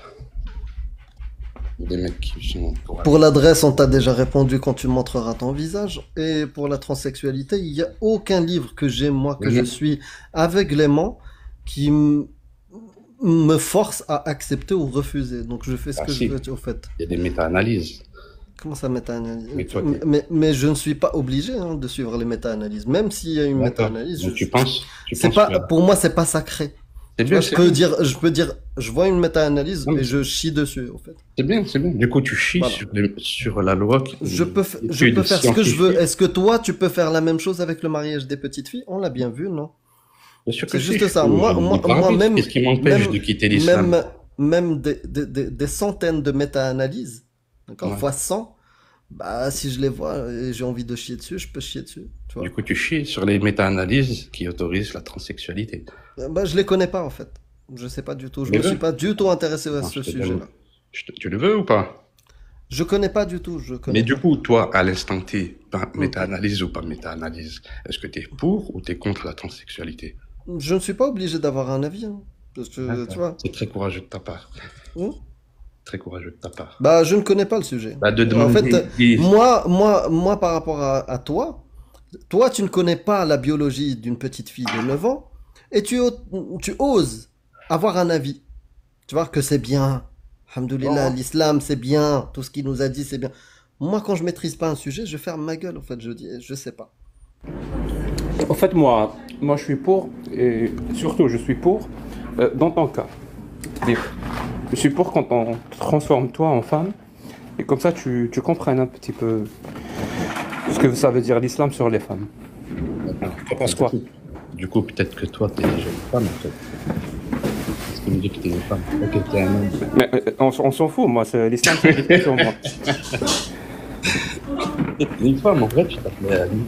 Des mecs qui sont courageux. Pour l'adresse, on t'a déjà répondu quand tu montreras ton visage. Et pour la transsexualité, il n'y a aucun livre que j'ai, moi, que je suis aveuglément, qui me force à accepter ou refuser. Donc je fais ce que je veux, au fait. Il y a des méta-analyses. Comment ça, méta-analyse? Mais je ne suis pas obligé de suivre les méta-analyses. Même s'il y a une méta-analyse, pour moi, c'est pas sacré. Je peux dire, je vois une méta-analyse et je chie dessus, en fait. C'est bien. Du coup, tu chies sur la loi. Je peux faire ce que je veux. Est-ce que toi, tu peux faire la même chose avec le mariage des petites filles? On l'a bien vu, non? C'est juste ça. Moi, même. Qu'est-ce qui m'empêche de quitter l'islam? Même des centaines de méta-analyses, d'accord, fois 100. Bah, si je les vois et j'ai envie de chier dessus, je peux chier dessus. Tu vois. Du coup, tu chies sur les méta-analyses qui autorisent la transsexualité. Bah, je les connais pas, en fait. Je sais pas du tout. Je me suis pas du tout intéressé à ce sujet-là. Tu le veux ou pas? Je connais pas du tout. Mais du coup, toi, à l'instant T, méta-analyse ou pas méta-analyse, est-ce que tu es pour ou tu es contre la transsexualité? Je ne suis pas obligé d'avoir un avis. Parce que, tu vois. C'est très courageux de ta part. Très courageux de ta part. Bah, je ne connais pas le sujet. De demander... En fait, moi, par rapport à toi, Toi, tu ne connais pas la biologie d'une petite fille de 9 ans et tu oses avoir un avis. Tu vois que c'est bien. Alhamdoulilah, Bon, l'islam, c'est bien. Tout ce qu'il nous a dit, c'est bien. Moi, quand je maîtrise pas un sujet, je ferme ma gueule, en fait. Je dis, je sais pas. En fait, moi, je suis pour, et surtout, je suis pour, dans ton cas. C'est-à-dire, je suis pour quand on transforme toi en femme, et comme ça, tu comprennes un petit peu ce que ça veut dire l'islam sur les femmes. d'accord. Tu penses quoi? Du coup, peut-être que toi, t'es déjà une femme, en fait. Parce que tu me dis que t'es une femme. Ok, t'es un homme. Mais on s'en fout, moi, l'islam, c'est difficile sur moi. T'es une femme, en vrai, tu t'appelais Ali.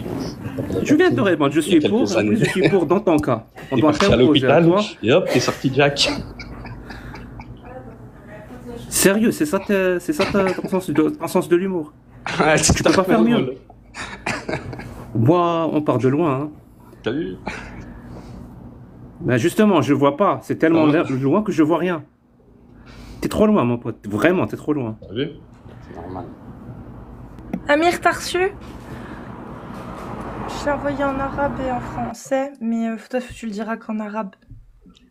Je viens de répondre, je suis pour, en plus, je suis pour dans ton cas. On T'es doit parti à t'imposer à l'hôpital, toi. et hop, t'es sorti Jack. Sérieux, c'est ça ton sens de l'humour. Ah, Tu peux pas faire mieux. Moi, on part de loin, hein. T'as vu? Ben justement, je vois pas. C'est tellement Ah. loin que je vois rien. T'es trop loin, mon pote. Vraiment, t'es trop loin. T'as vu? C'est normal. Amir, t'as reçu? Je t'ai envoyé en arabe et en français, mais toi, tu le diras qu'en arabe.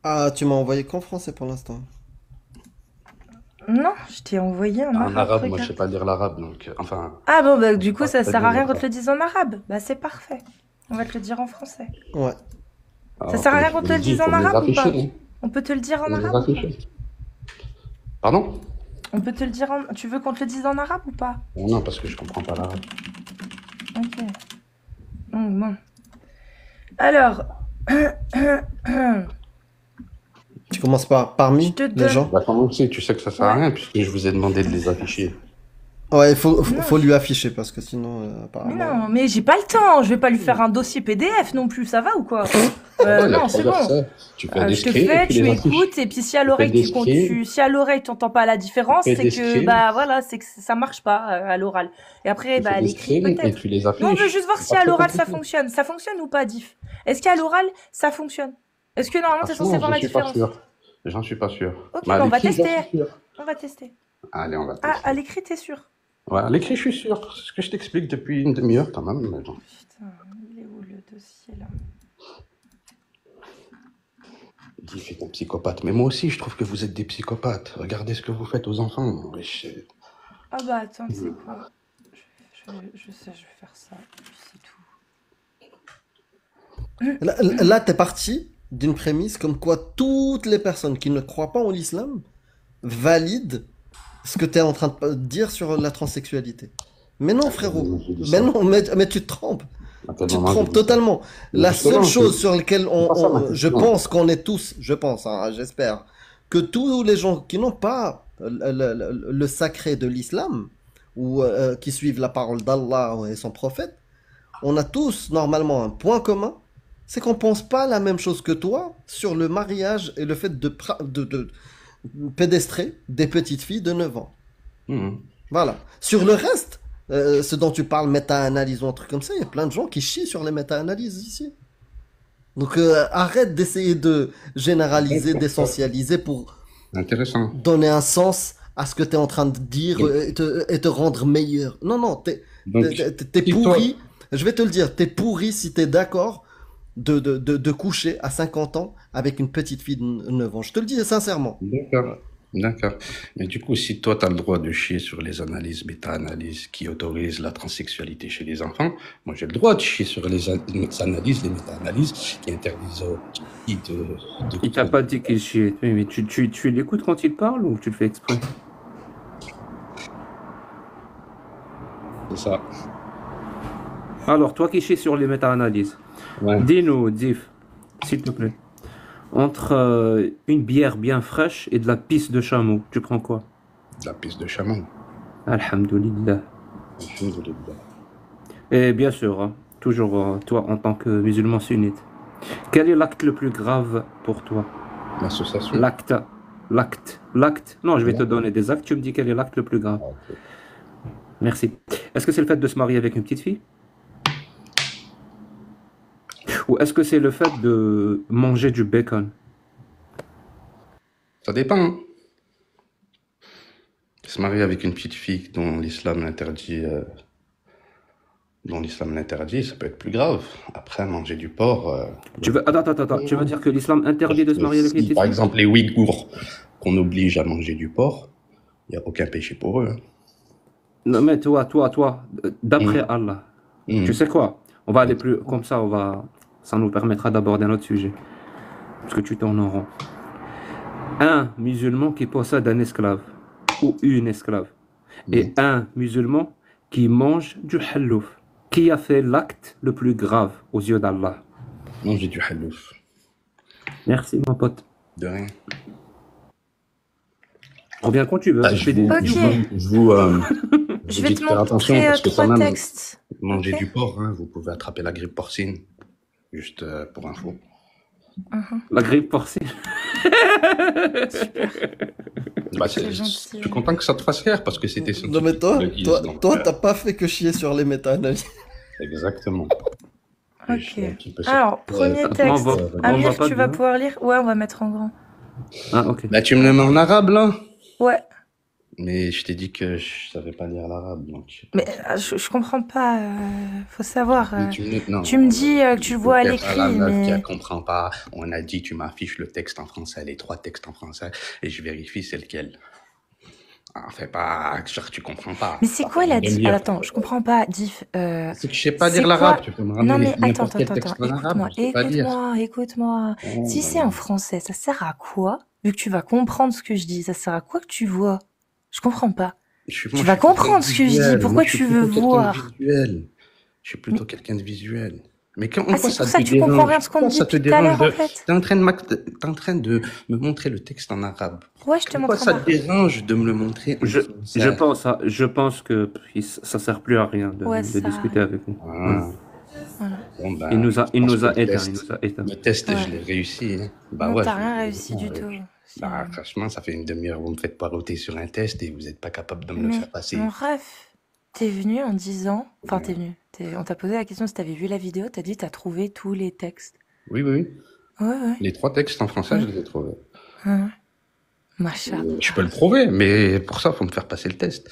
Ah, tu m'as envoyé qu'en français pour l'instant. Non, je t'ai envoyé en En arabe. arabe, moi, je regarde. sais pas lire l'arabe, donc, enfin, Ah bon, bah du coup, pas ça très sert à bien, rien qu'on quoi. te le dise en arabe. Bah c'est parfait. On va te le dire en français. Ouais. Ça sert à rien qu'on te le dise en arabe ou pas? Faut On peut te le dire en me les arabe ou pas? afficher. Pardon? On peut te le dire en... Tu veux qu'on te le dise en arabe ou pas? Non, parce que je comprends pas l'arabe. Ok. Bon. Alors... Tu commences par parmi Je te les donne- gens. Bah, comment tu sais que ça sert à rien, puisque je vous ai demandé de les afficher. Ouais, il faut Non. lui afficher parce que sinon, Mais apparemment. non, mais j'ai pas le temps. Je vais pas lui faire un dossier PDF non plus. Ça va ou quoi? Ouais, Non, c'est bon. Tu fais des Je te scripts et fais, puis tu les affiches. écoutes, et puis si à l'oreille des tu, scripts. si à l'oreille tu entends pas la différence, Tu fais c'est des que scripts. bah voilà, c'est que ça marche pas à l'oral. Et après, Tu bah fais à des l'écrit screens et peut-être. tu les affiches. Non, on veut juste voir C'est si pas à très l'oral ça compliqué. fonctionne. Ça fonctionne ou pas, Diff? Est-ce qu'à l'oral ça fonctionne? Est-ce que normalement t'es censé Franchement, voir la j'en suis pas différence? sûr. J'en suis pas sûr. Ok, Mais à bon, on va l'écrit, j'en tester. suis sûr. On va tester. Allez, on va tester. Ah, à l'écrit t'es sûr? Ouais, à l'écrit, je suis sûr. C'est ce que je t'explique depuis une demi-heure quand même. Mais bon. Putain, il est où le dossier là? Dis, fais ton psychopathe. Mais moi aussi, je trouve que vous êtes des psychopathes. Regardez ce que vous faites aux enfants. Wesh. Ah bah attends, tu sais quoi? Je sais, je vais faire ça. C'est tout. Là, t'es parti d'une prémisse comme quoi toutes les personnes qui ne croient pas en l'islam valident ce que tu es en train de dire sur la transsexualité. Mais non, frérot. J'ai dit Mais ça. non, mais tu te trompes. À quel Tu te moment j'ai trompes dit ça? totalement. Mais La justement, seule chose c'est- sur laquelle c'est pas ça, ma je question. pense qu'on est tous, je pense, hein, j'espère, que tous les gens qui n'ont pas le sacré de l'islam ou qui suivent la parole d'Allah et son prophète, on a tous normalement un point commun, c'est qu'on pense pas la même chose que toi sur le mariage et le fait de pédestrer des petites filles de 9 ans. Mhm. Voilà. Sur le reste, ce dont tu parles, méta-analyse ou un truc comme ça, il y a plein de gens qui chient sur les méta-analyses ici. Donc arrête d'essayer de généraliser, d'essentialiser pour Intéressant. donner un sens à ce que tu es en train de dire et te rendre meilleur. Non, non, t'es Donc, t'es si toi- pourri. Je vais te le dire, t'es pourri si t'es d'accord de coucher à 50 ans avec une petite fille de 9 ans. Je te le dis sincèrement. D'accord. D'accord. Mais du coup, si toi, tu as le droit de chier sur les analyses, méta-analyses qui autorisent la transsexualité chez les enfants, moi, j'ai le droit de chier sur les analyses, les méta-analyses qui interdisent aux filles de... Il t'a pas dit qu'il chiait. Oui, mais tu l'écoutes quand il parle ou tu le fais exprès? C'est ça. Alors, toi qui chies sur les méta-analyses, Ouais. dis-nous, Diff, s'il te plaît, entre une bière bien fraîche et de la pisse de chameau, tu prends quoi? De la piste de chameau. Alhamdoulilah. Alhamdoulilah. Et bien sûr, hein, toujours toi en tant que musulman sunnite, quel est l'acte le plus grave pour toi? L'association. L'acte. Non, je vais te donner des actes, tu me dis quel est l'acte le plus grave. Ah, ok. Merci. Est-ce que c'est le fait de se marier avec une petite fille? Ou est-ce que c'est le fait de manger du bacon? Ça dépend. Hein. Se marier avec une petite fille dont l'islam interdit dont l'islam l'interdit, ça peut être plus grave. Après, manger du porc, Attends. Tu veux dire que l'islam interdit de se marier avec les si par tissus? exemple les Ouïghours qu'on oblige à manger du porc, il n'y a aucun péché pour eux. Non, mais toi, d'après Mmh. Allah, Mmh. tu sais quoi? On va aller plus comme ça, ça nous permettra d'aborder un autre sujet. Parce que tu tournes en rond. Un musulman qui possède un esclave ou une esclave et un musulman qui mange du hallouf. Qui a fait l'acte le plus grave aux yeux d'Allah? Manger du hallouf. Merci, mon pote. De rien. Reviens quand tu veux. Je vais dis te de faire attention montrer parce que quand 3 même, textes. manger Ok. du porc, hein, vous pouvez attraper la grippe porcine. Juste pour info. La grippe porcine. Bah, C'est je gentil. suis content que ça te fasse rire parce que c'était Non, mais toi, scientifique, donc, t'as pas fait que chier sur les méta-analyses. exactement. Ok. Je suis un petit peu Alors, premier on texte. va Amir, pas tu vas bien. pouvoir lire? Ouais, on va mettre en grand. Ah, ok. Bah, tu me le mets en arabe là? Ouais. Mais je t'ai dit que je savais pas lire l'arabe, donc je sais pas. Mais je comprends pas. Faut savoir. Mais non, tu me dis que tu le vois à l'écrit, la meuf qui mais. ne comprend pas, on a dit tu m'affiches le texte en français, les 3 textes en français, et je vérifie c'est lequel. Ah, fais pas, genre tu comprends pas. Mais c'est quoi la diff? demi-heure. Attends, je comprends pas, diff. C'est que je sais pas c'est lire l'arabe, quoi tu peux me Non ramener mais n'importe attends, quel texte en arabe, je sais pas lire. écoute-moi. Oh, Si bah c'est non. en français, ça sert à quoi? Vu que tu vas comprendre ce que je dis, ça sert à quoi que tu vois? Je comprends pas. Tu vas comprendre ce que je dis. Pourquoi tu veux voir? Je suis plutôt quelqu'un de visuel. Mais quand Ah, c'est pour ça que tu comprends rien de ce qu'on te dit depuis tout à l'heure, en fait. T'es en train de me montrer le texte en arabe. Ouais, je te montre. Pourquoi ça te dérange de me le montrer en français? Je pense que ça sert plus à rien de discuter avec nous. Ah. Voilà. Bon, ben, il nous a éteint. Le test, je l'ai réussi. Hein. Bah non, ouais, t'as rien réussi du tout. Bah, franchement, ça fait une demi-heure, vous me faites paroter sur un test et vous n'êtes pas capable de me le faire passer. Mon rêve, t'es venu en disant... Enfin, t'es venu. On t'a posé la question si t'avais vu la vidéo, t'as dit t'as trouvé tous les textes. Oui. Ouais. Les 3 textes en français, je les ai trouvés. Machin. Je peux le prouver, mais pour ça, il faut me faire passer le test.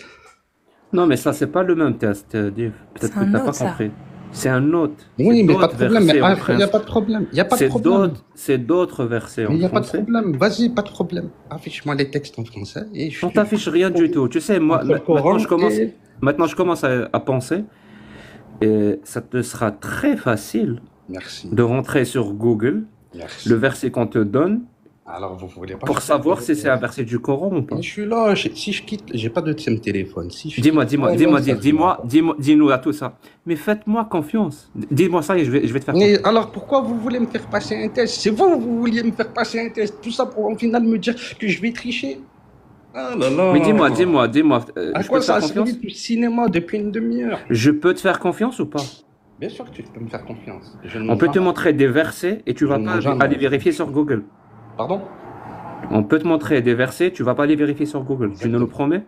Non, mais ça, c'est pas le même test, Div. Peut-être que t'as pas compris. C'est un autre. Oui, mais pas de problème. Il n'y a pas de problème. C'est d'autres versets en français. Il n'y a pas de problème. Vas-y, pas de problème. Affiche-moi les textes en français. On t'affiche rien du tout. Tu sais, moi, maintenant, je commence à penser. Et ça te sera très facile de rentrer sur Google, le verset qu'on te donne, alors vous voulez pas pour savoir si c'est un verset du Coran ou pas. Mais je suis là, si je quitte, j'ai pas de deuxième téléphone. Dis-nous à tout ça. Mais faites-moi confiance. Dis-moi ça et je vais te faire confiance. Alors pourquoi vous voulez me faire passer un test? C'est vous vouliez me faire passer un test. Tout ça pour au final me dire que je vais tricher. Ah là là. Mais dis-moi. À quoi ça se dit du cinéma depuis une demi-heure? Je peux te faire confiance ou pas? Bien sûr que tu peux me faire confiance. On peut te montrer des versets et tu vas pas aller vérifier sur Google. Pardon? On peut te montrer des versets, tu vas pas aller vérifier sur Google. Exactement. Tu nous le promets?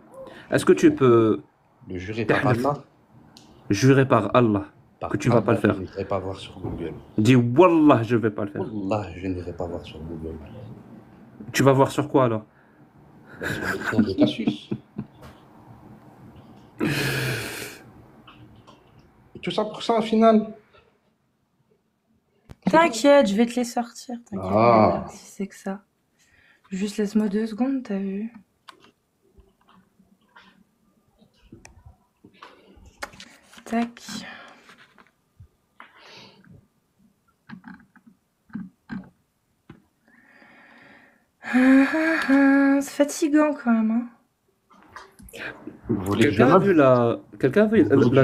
Est-ce que tu peux... Le jurer par Allah? Jurer par Allah que tu vas pas le faire. Je n'irai pas voir sur Google. Dis Wallah, je vais pas le faire. Wallah, je n'irai pas voir sur Google. Tu vas voir sur quoi alors? Sur le compte de Cassius. Et tout ça pour ça, au final. T'inquiète, je vais te les sortir. T'inquiète, si c'est que ça. Juste laisse-moi 2 secondes, t'as vu? Tac. C'est fatigant quand même. Hein. Quelqu'un a vu la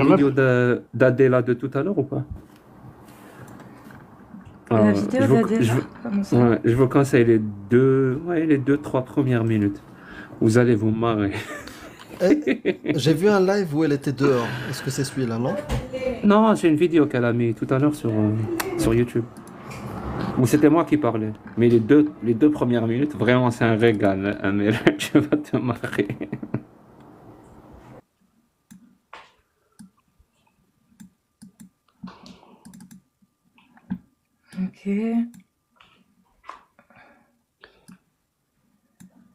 vidéo d'Adela de tout à l'heure ou pas? La vidéo d'Adela. Je vous conseille les 2-3 premières minutes. Vous allez vous marrer. J'ai vu un live où elle était dehors. Est-ce que c'est celui-là, non? Non, c'est une vidéo qu'elle a mis tout à l'heure sur YouTube. Ou c'était moi qui parlais. Mais les deux premières minutes, vraiment, c'est un régal. Mais tu vas te marrer. Ok.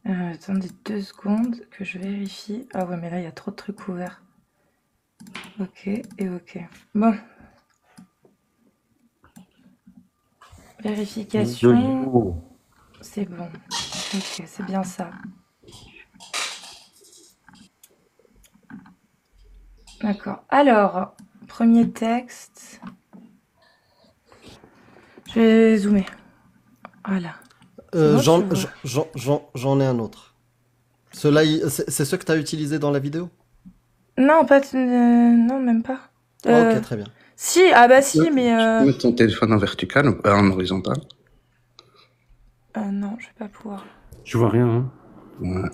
Attendez 2 secondes que je vérifie. Ah ouais, mais là, il y a trop de trucs ouverts. Ok et ok. Bon. Vérification. Joli. C'est bon. Ok, c'est bien ça. D'accord. Alors, premier texte. Je vais zoomer. Voilà. C'est bon, J'en tu vois. j'en ai un autre. Cela, c'est ce que tu as utilisé dans la vidéo? Non, pas. Non, même pas. Ah, ok, très bien. Si, ah bah si, mais. Tu peux mettre ton téléphone en vertical ou en horizontal? Non, je vais pas pouvoir. Je vois rien. Hein. Ouais.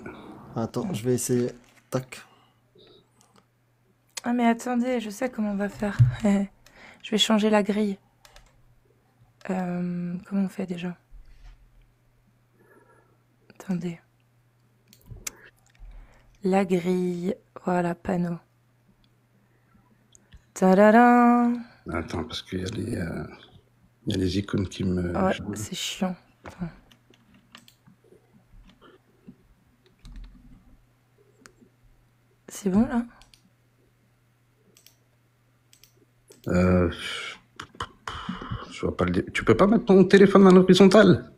Attends, je vais essayer. Tac. Ah, mais attendez, je sais comment on va faire. Je vais changer la grille. Comment on fait déjà? Attendez. La grille. Voilà, panneau. Tadadam. Attends, parce qu'il y a les icônes qui me... Ouais, c'est chiant. Attends. C'est bon là? Je vois pas Tu peux pas mettre ton téléphone en horizontal?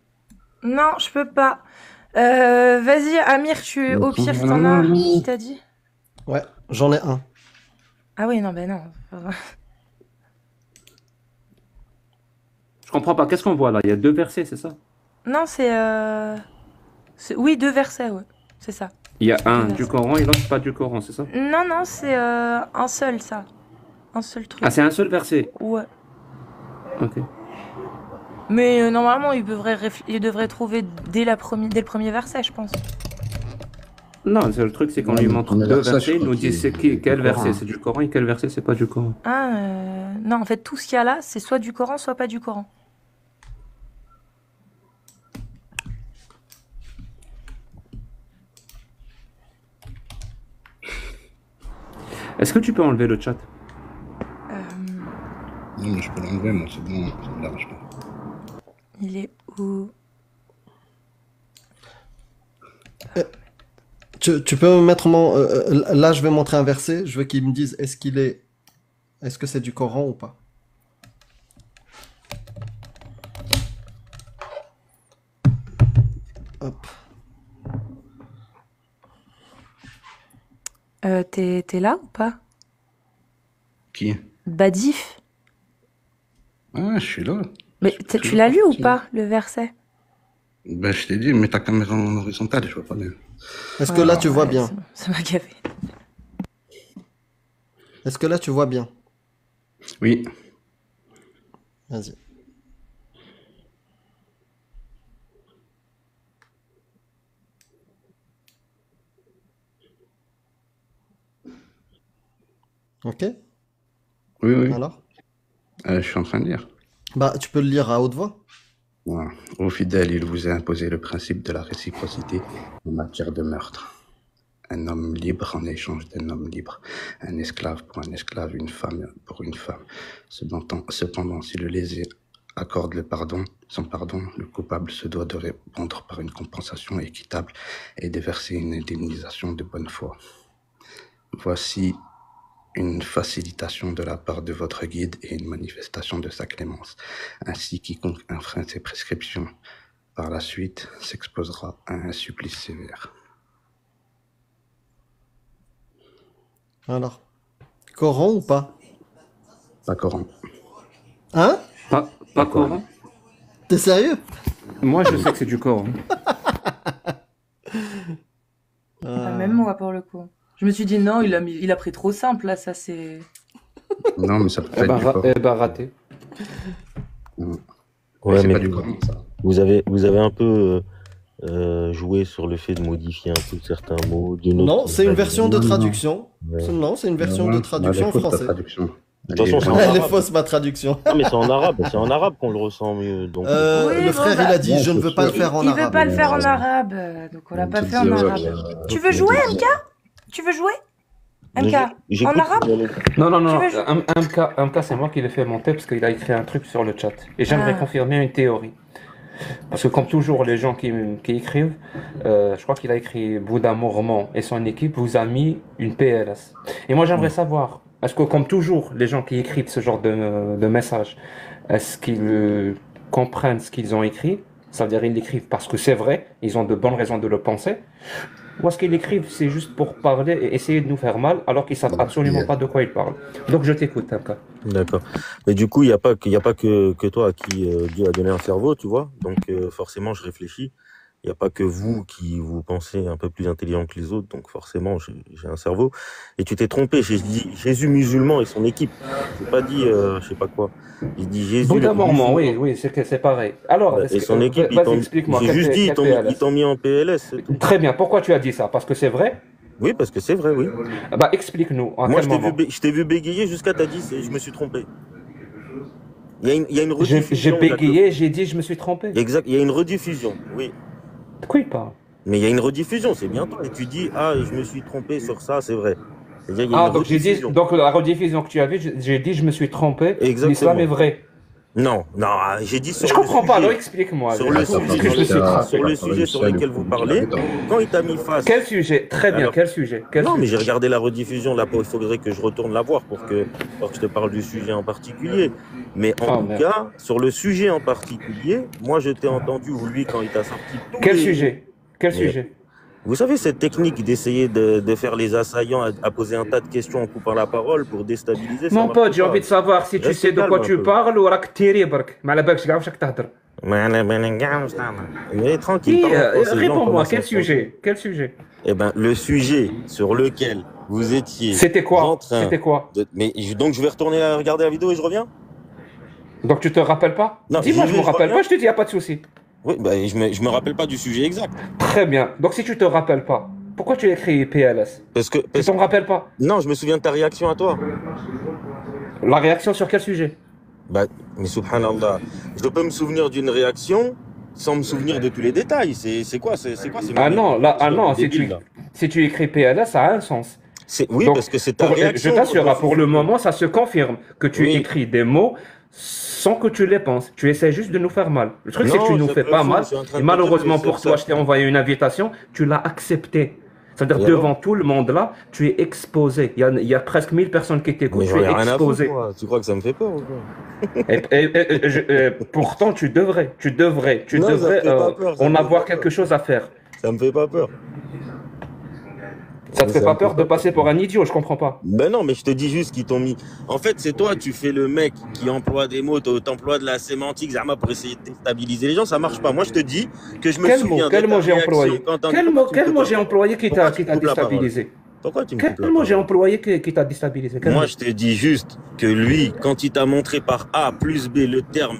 Non, je peux pas. Vas-y, Amir, au pire, t'en as. Qui t'a dit? Ouais, j'en ai un. Ah oui, non, ben non. Je comprends pas. Qu'est-ce qu'on voit là? Il y a 2 versets, c'est ça? Non, c'est. Oui, 2 versets, ouais. C'est ça. Il y a un Deux du versets. Coran et l'autre pas du Coran, c'est ça? Non, non, c'est un seul, ça. Un seul truc. Ah, c'est un seul verset. Ouais. Ok. Mais normalement, il devrait trouver dès le premier verset, je pense. Non, le truc, c'est qu'on Ouais, lui le montre premier 2 verset, je versets, il crois nous dit qu'il- c'est quel du verset Coran. c'est du Coran et quel verset c'est pas du Coran. Ah, non, en fait, tout ce qu'il y a là, c'est soit du Coran, soit pas du Coran. Est-ce que tu peux enlever le chat? Non, mais je peux l'enlever, moi, c'est bon, ça me dérange pas. Il est où? Tu peux me mettre mon. Là, je vais montrer un verset. Je veux qu'il me dise est-ce que c'est du Coran ou pas. Hop. T'es là ou pas? Qui? Badif? Ah, je suis là. Mais Je suis tu là. l'as lu ou pas, le verset? Ben, je t'ai dit, mets ta caméra en horizontal, je vois pas bien. Est-ce que là, tu vois bien? C'est bon, ça m'a gavé. Est-ce que là, tu vois bien? Oui. Vas-y. Ok? Oui, oui. Alors? Je suis en train de lire. Bah, tu peux le lire à haute voix. Voilà. Ô fidèles, il vous est imposé le principe de la réciprocité en matière de meurtre. Un homme libre en échange d'un homme libre. Un esclave pour un esclave, une femme pour une femme. Cependant, si le lésé accorde son pardon, le coupable se doit de répondre par une compensation équitable et de verser une indemnisation de bonne foi. Voici une facilitation de la part de votre guide et une manifestation de sa clémence. Ainsi, quiconque enfreint ses prescriptions par la suite s'exposera à un supplice sévère. Alors. Coran ou pas? Pas Coran. Hein? Pas Coran? T'es sérieux? Moi je sais que c'est du Coran. Même moi, pour le coup. Je me suis dit, non, il a pris trop simple, là, ça c'est... Non, mais ça peut être du Coran. Raté. Ouais, c'est mais pas du Coran, ça. vous avez un peu joué sur le fait de modifier un peu certains mots. Non, c'est une version de traduction. Ouais. Non, c'est une version de traduction Elle est fausse, ta française. traduction. De toute façon, c'est en Elle est arabe. fausse, ma traduction. Non, mais c'est en arabe qu'on le ressent mieux. Donc, Oui, Le bon, frère, bah, il a dit, ouais, je ne c'est veux pas le sûr. faire en Il arabe. veut pas le faire en arabe, donc on l'a pas fait en arabe. Tu veux jouer, MK? Tu veux jouer? MK, j'écoute, en arabe? Non. Tu veux MK, c'est moi qui l'ai fait monter parce qu'il a écrit un truc sur le chat. Et j'aimerais Ah. confirmer une théorie. Parce que comme toujours, les gens qui écrivent, je crois qu'il a écrit Bouddha Mormon et son équipe vous a mis une PLS. Et moi, j'aimerais savoir, Est-ce que, comme toujours, les gens qui écrivent ce genre de messages, est-ce qu'ils comprennent ce qu'ils ont écrit? C'est-à-dire ils l'écrivent parce que c'est vrai, ils ont de bonnes raisons de le penser. Ou est-ce qu'ils l'écrivent, c'est juste pour parler et essayer de nous faire mal, alors qu'ils savent absolument pas de quoi ils parlent. Donc je t'écoute, Tamka. D'accord. Mais du coup, il n'y a pas que toi à qui Dieu a donné un cerveau, tu vois. Donc forcément, je réfléchis. Il n'y a pas que vous qui vous pensez un peu plus intelligent que les autres. Donc forcément, j'ai un cerveau. Et tu t'es trompé. J'ai dit Jésus musulman et son équipe. J'ai pas dit je sais pas quoi. J'ai dit Jésus Bouddha mormon, musulman. oui, c'est pareil. Alors, Et son équipe, vas-y, explique-moi. j'ai juste dit, quel ils t'ont mis en PLS. C'est tout. Très bien. Pourquoi tu as dit ça? Parce que c'est vrai? Oui, parce que c'est vrai, oui. Bah, explique-nous. En Moi, quel moment? je t'ai vu bégayer jusqu'à t'as dit, je me suis trompé. Il y a une J'ai rediffusion. bégayé, j'ai dit je me suis trompé. Exact, il y a une rediffusion, oui. De quoi il parle? Mais il y a une rediffusion, c'est bientôt. Et tu dis, ah, je me suis trompé sur ça, c'est vrai. C'est-à-dire, il y a Ah, une donc j'ai dit, rediffusion. donc la rediffusion que tu as vue, j'ai dit je me suis trompé. Exactement. L'islam est vrai. Non, j'ai dit sur Je le comprends pas, alors sujet. explique-moi. Sur le Est-ce que je me suis sujet, trompé? sur le sujet sur lequel vous parlez, quand il t'a mis face. Quel sujet? Très bien, Alors, quel sujet? Quel non, mais sujet? j'ai regardé la rediffusion, là, il faudrait que je retourne la voir pour que je te parle du sujet en particulier. Mais en tout merde. cas, sur le sujet en particulier, moi je t'ai entendu, ou lui, quand il t'a sorti tous Quel les- sujet? Quel Mais- sujet? Vous savez, cette technique d'essayer de faire les assaillants à poser un tas de questions en coupant la parole pour déstabiliser, ça Mon marche pote, j'ai pas. envie de savoir si tu Reste sais de calme quoi un tu peu. parles ou راك تيري برك ما على بالكش كاع واش راك تهضر. Mais tranquille, Qui, parle en français, réponds-moi, commence quel en français. sujet? Quel sujet? Eh ben, le sujet sur lequel vous étiez C'était quoi? en train C'était quoi? donc je vais retourner regarder la vidéo et je reviens? Donc tu te rappelles pas? Non, Dis-moi, j'y je me vais, je rappelle reviens. pas, je te dis, y a pas de souci. Oui, bah, je me rappelle pas du sujet exact. Très bien. Donc si tu te rappelles pas, pourquoi tu as écrit PLS? Tu Parce t'en rappelles pas? non, je me souviens de ta réaction à toi. La réaction sur quel sujet? Bah, mais subhanallah, je peux me souvenir d'une réaction sans me souvenir de tous les détails. C'est quoi ces Ah non, là, ah non, débiles, là. si tu écris PLS, ça a un sens. Oui, Donc, parce que c'est ta je réaction. t'assure, pour le moment, ça se confirme que tu Oui. écris des mots sans que tu les penses. Tu essaies juste de nous faire mal. Le truc, c'est que Non, tu nous c'est fais pas faux, mal. je suis en train Et de te malheureusement dire que pour c'est toi, ça. je t'ai envoyé une invitation, tu l'as acceptée. C'est-à-dire, Et devant alors tout le monde là, tu es exposé. Il y a presque 1000 personnes qui t'écoutent, Mais tu j'en ai es rien à foutre, exposé. moi. Tu crois que ça me fait peur ou quoi? Pourtant, tu devrais Non, ça me fait pas peur, ça en me fait avoir pas quelque peur. chose à faire. Ça me fait pas peur. Ça te fait pas peur de passer pour un idiot, je comprends pas. Ben non, mais je te dis juste qu'ils t'ont mis. En fait, c'est toi, tu fais le mec qui emploie des mots, t'emploies de la sémantique, Zama, pour essayer de déstabiliser les gens, ça marche pas. Moi, je te dis que je me souviens Quel de ta mot j'ai réaction employé? quand t'en- Quel mot j'ai employé qui Pourquoi t'a tu me coupes la parole? déstabilisé? Pourquoi tu me Quel coupes la mot j'ai parole? employé qui t'a déstabilisé? Quel Moi, mot? je te dis juste que lui, quand il t'a montré par A plus B le terme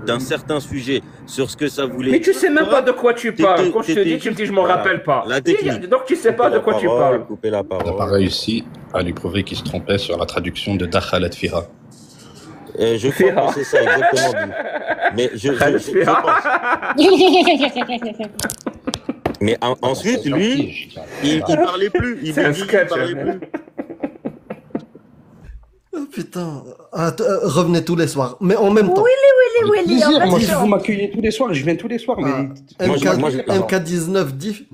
d'un certain sujet sur ce que ça voulait Mais tu dire, sais même toi, pas de quoi tu parles. Quand je te t'étais dis, tu me dis je juste- m'en voilà. rappelle pas. La technique. Donc tu sais pas de quoi tu parles. Couper la On n'a pas parole. réussi à lui prouver qu'il se trompait sur la traduction de Dakhalat Fiha. Je crois que c'est ça, exactement. Guy. Mais je pense. Mais ensuite, lui, il parlait plus. Il C'est un bégayait, il sketch, parlait hein. plus. Oh, putain. Revenez tous les soirs. Mais en même temps. Willy, en fait, Moi, si c'est- vous m'accueillez tous les soirs, je viens tous les soirs. Mais Moi, MK19 dit.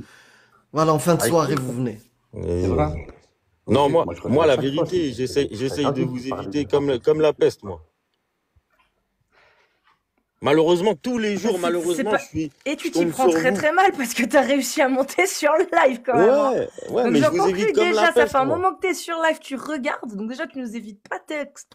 Voilà, en fin de soirée, vous venez. c'est vrai. Non, Moi, je moi, la chaque fois, vérité, j'essaye de vous parler éviter de comme la peste, moi. Malheureusement, tous les jours, C'est malheureusement, pas- je suis. Et tu je t'y tombe prends sur très vous. très mal parce que t'as réussi à monter sur le live quand même. hein. Ouais, Donc mais je j'en vous conclus évite comme déjà, la ça peste, fait un moi. moment que t'es sur live, tu regardes, donc déjà tu nous évites pas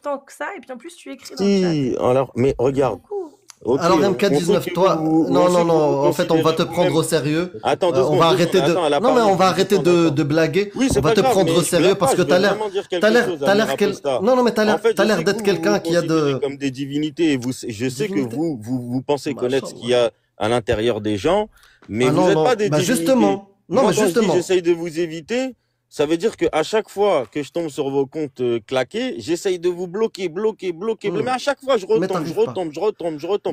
tant que ça, et puis en plus tu écris dans le chat. Si, alors, mais regarde. Beaucoup. ok, Alors on MK19, sait que toi, vous- non, on sait non, que non, vous en fait, on va te considérez prendre au vous-même- sérieux. Attends, deux On secondes, va deux arrêter secondes. de, Attends, elle a non mais parlé, on va je arrêter vous attends. de blaguer. Oui, c'est On va pas te grave, prendre mais au je sérieux blague parce pas, que je veux vraiment dire quelque chose, t'as l'air Amira quel, Posta. non, non, mais En fait, t'as je l'air sais d'être que quelqu'un vous qui a considérez de, comme des divinités et je sais que Divinité. vous pensez connaître ce Machallah. qu'il y a à l'intérieur des gens, mais Ah vous non, n'êtes non, pas des bah divinités. justement, non, Moi, mais quand je dis justement. j'essaye de vous éviter, ça veut dire qu'à chaque fois que je tombe sur vos comptes claqués, j'essaye de vous bloquer. Mais à chaque fois, je Mais retombe. t'arrives pas.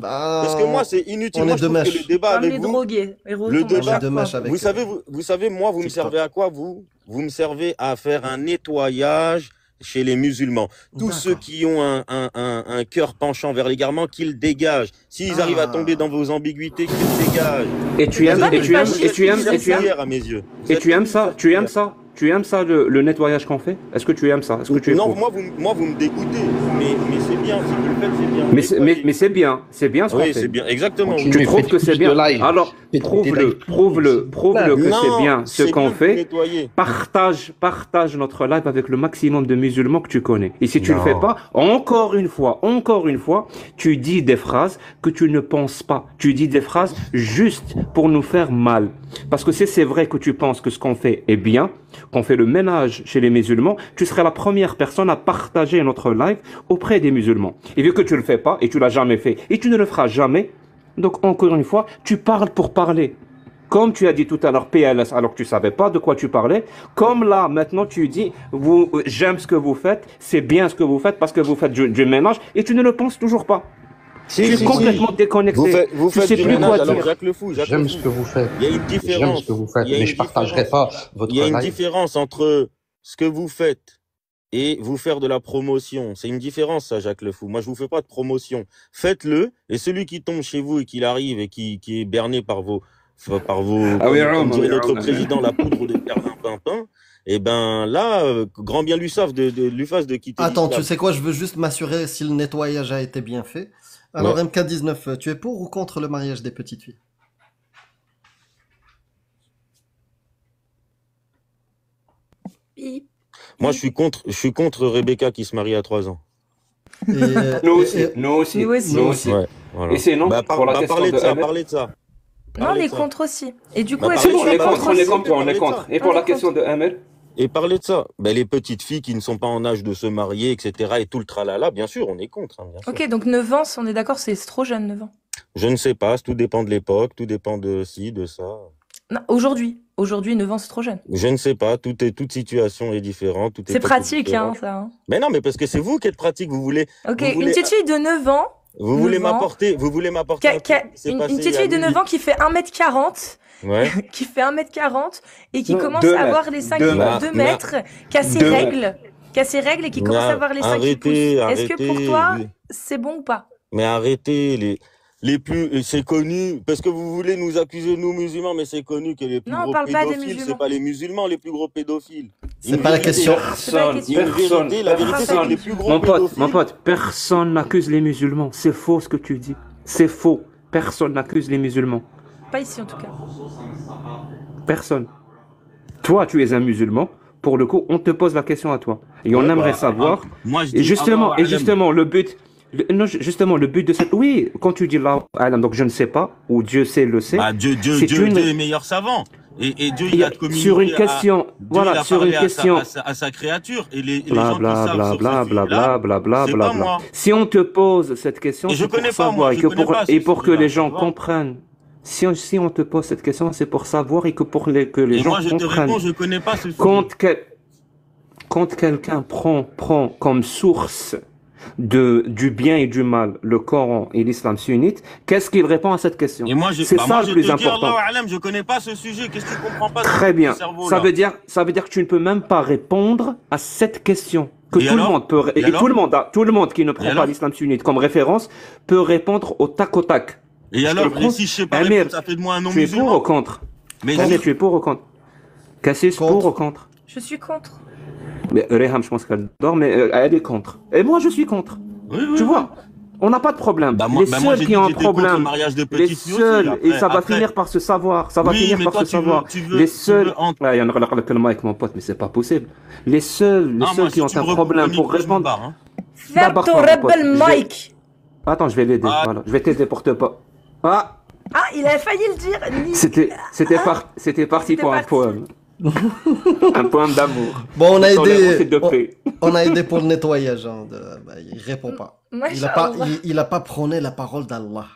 Parce que moi, c'est inutile. on Moi, est je de trouve que mèche. le débat Comme avec les vous, drogués. Et le retombe débat- à On est chaque de fois. mèche avec. vous savez, moi, vous me TikTok. servez à quoi, vous? Vous me servez à faire un nettoyage chez les musulmans. Tous ceux D'accord. qui ont un cœur penchant vers l'égarement, qu'ils dégagent. S'ils arrivent à tomber dans vos ambiguïtés, qu'ils dégagent. Et tu aimes, Toi, et t'es tu aimes, fasciste, et tu aimes, c'est et tu aimes, Hier, à mes yeux. Vous et êtes tu aimes tous ça, tu aimes ça, Tu aimes ça, le nettoyage qu'on fait? Est-ce que tu aimes ça? Est-ce que tu Non, éprouves? moi, vous me dégoûtez. Mais c'est bien, si vous le faites, c'est bien. Mais c'est bien ce qu'on Oui, fait. c'est bien, exactement. Continue. Tu Mais trouves faites que c'est plus bien? de live. Alors, Faites des prouve-le lives que Non, c'est bien ce c'est qu'on bien de fait. nettoyer. Partage notre live avec le maximum de musulmans que tu connais. Et si tu le fais Non. pas, encore une fois, tu dis des phrases que tu ne penses pas. Tu dis des phrases juste pour nous faire mal. Parce que si c'est vrai que tu penses que ce qu'on fait est bien, qu'on fait le ménage chez les musulmans, tu serais la première personne à partager notre live auprès des musulmans. Et vu que tu le fais pas, et tu l'as jamais fait, et tu ne le feras jamais, donc encore une fois, tu parles pour parler. Comme tu as dit tout à l'heure PLS alors que tu savais pas de quoi tu parlais, comme là maintenant tu dis j'aime ce que vous faites, c'est bien ce que vous faites parce que vous faites du ménage et tu ne le penses toujours pas. Tu es complètement déconnecté. Vous Tu faites sais du plus ménage, quoi alors dire. Jacques Le Fou. J'aime ce que vous faites. Il y a une J'aime différence. ce que vous faites, Il y a mais une je partagerai différence. pas votre Il y a une live. différence entre ce que vous faites et vous faire de la promotion. C'est une différence, ça, Jacques Le Fou. Moi, je vous fais pas de promotion. Faites-le, et celui qui tombe chez vous et qui arrive et qui est berné par vos, Ah oui, comme dirait notre oui. président, la poudre de perlimpinpin, et ben là, grand bien lui fasse de quitter Attends, tu l'islam. sais quoi, je veux juste m'assurer si le nettoyage a été bien fait. Alors, Ouais. MK19, tu es pour ou contre le mariage des petites filles? Bip. Moi, je suis contre Rebecca qui se marie à 3 ans. Et, Nous aussi, et- Nous aussi. Ouais, voilà. Et sinon, pour la question parlez de de ça, Ahmed. parlez de ça. Non, on Parlez est de ça. contre aussi. Et du Bah, coup, est-ce C'est que bon, tu on es est contre contre, on est aussi? comme toi, on est Parlez de contre. ça. Et pour On la est question de Ahmed? Et parlez de ça. Ben, les petites filles qui ne sont pas en âge de se marier, etc. et tout le tralala, bien sûr, on est contre, hein, bien sûr. Ok, donc 9 ans, on est d'accord, c'est trop jeune, 9 ans. Je ne sais pas, tout dépend de l'époque, tout dépend de ci, de ça. Non, aujourd'hui. Aujourd'hui, 9 ans, c'est trop jeune. Je ne sais pas, toute situation est différente, tout est C'est peut-être pratique, différent. hein, ça. Hein. Mais non, mais parce que c'est vous qui êtes pratique, Ok, vous voulez, une petite fille de 9 ans. vous voulez 9 ans. m'apporter un truc qui s'est Une passé petite il y a fille de 9 1000. ans qui fait 1m40, Ouais. qui fait 1m40 et qui Non, commence 2 à avoir mètres. les 5 2 2 mètres. mètres, qui a ses 2 règles, et qui commence à avoir les 5 qui poussent. Est-ce que pour toi, c'est bon ou pas? Mais arrêtez, les plus, c'est connu, parce que vous voulez nous accuser, nous musulmans, mais c'est connu que les plus Non, on gros parle pas des pédophiles, musulmans. c'est pas les musulmans les plus gros pédophiles. C'est pas la question. C'est pas la question. La vérité, c'est que les plus gros Mon pédophiles. pote, personne n'accuse les musulmans. C'est faux ce que tu dis. C'est faux. Personne n'accuse les musulmans. Pas ici en tout cas. Personne. Toi, tu es un musulman. Pour le coup, on te pose la question à toi. Et on aimerait savoir. Moi, je Et dis, justement, Allah a'lam. le but. Justement, le but de cette. Oui, quand tu dis là, donc je ne sais pas, ou Dieu sait, le sait. Bah, Dieu c'est Dieu une- est meilleur savant. Et Dieu, il a communiqué sur une question, Dieu, voilà, il a sur parlé une question. à sa créature. Et les Bla gens qui bla savent bla sur bla ce bla sujet-là, bla bla c'est bla pas bla. moi. Si on te pose cette question, Et je c'est pour connais pas, savoir moi, et je que connais pour pas et ce pour que sujet-là, les tu gens vois. comprennent. Si on te pose cette question, c'est pour savoir et que que les Et gens moi, je te comprennent. réponds, je connais pas ce sujet. Quand quelqu'un prend comme source du bien et du mal le Coran et l'islam sunnite, qu'est-ce qu'il répond à cette question? Et moi, C'est ça le plus te dis, important. Allah a'lam, je connais pas ce sujet. Qu'est-ce que tu comprends pas Très bien. cerveau, Ça là veut dire que tu ne peux même pas répondre à cette question. Que Et tout le alors monde peut, Et et alors tout le monde qui ne Et prend pas alors l'islam sunnite comme référence peut répondre au tac au tac. Et Je te alors, le prouve. si je sais pas Amir, répondre, ça fait de moi un tu es pour ou non-musulman. contre? Mais Amir, tu es pour ou contre? Cassis, Contre. pour ou contre? Je suis contre. Mais Reham, je pense qu'elle dort, mais elle est contre. Et moi, je suis contre. oui, Tu vois, on n'a pas de problème. Bah, les moi, seuls j'ai qui dit ont que un j'étais contre le problème, mariage de les petites filles aussi. seuls, et Après- ça va après- finir par se savoir, ça va Oui, finir mais par toi, se tu veux- savoir. tu veux- Les tu seuls, veux entre- ouais, il y en a que le mic, mon pote, mais c'est pas possible. Les seuls Non, moi, qui si ont tu un me problème reconnais, pour je me répondre. barre, hein. Ferme barre ton pas, mon pote. rebel Je vais- Mike. Attends, je vais l'aider. Ah. Voilà, je vais t'aider pour te pas. Ah, Ah, il a failli le dire. c'était parti pour un parti. poème. Un poème d'amour. Bon, on a Sur les mots, c'est aidé, de paix. on a aidé pour le nettoyage. Hein, il répond pas. Il a pas, Machallah. il a pas prôné la parole d'Allah.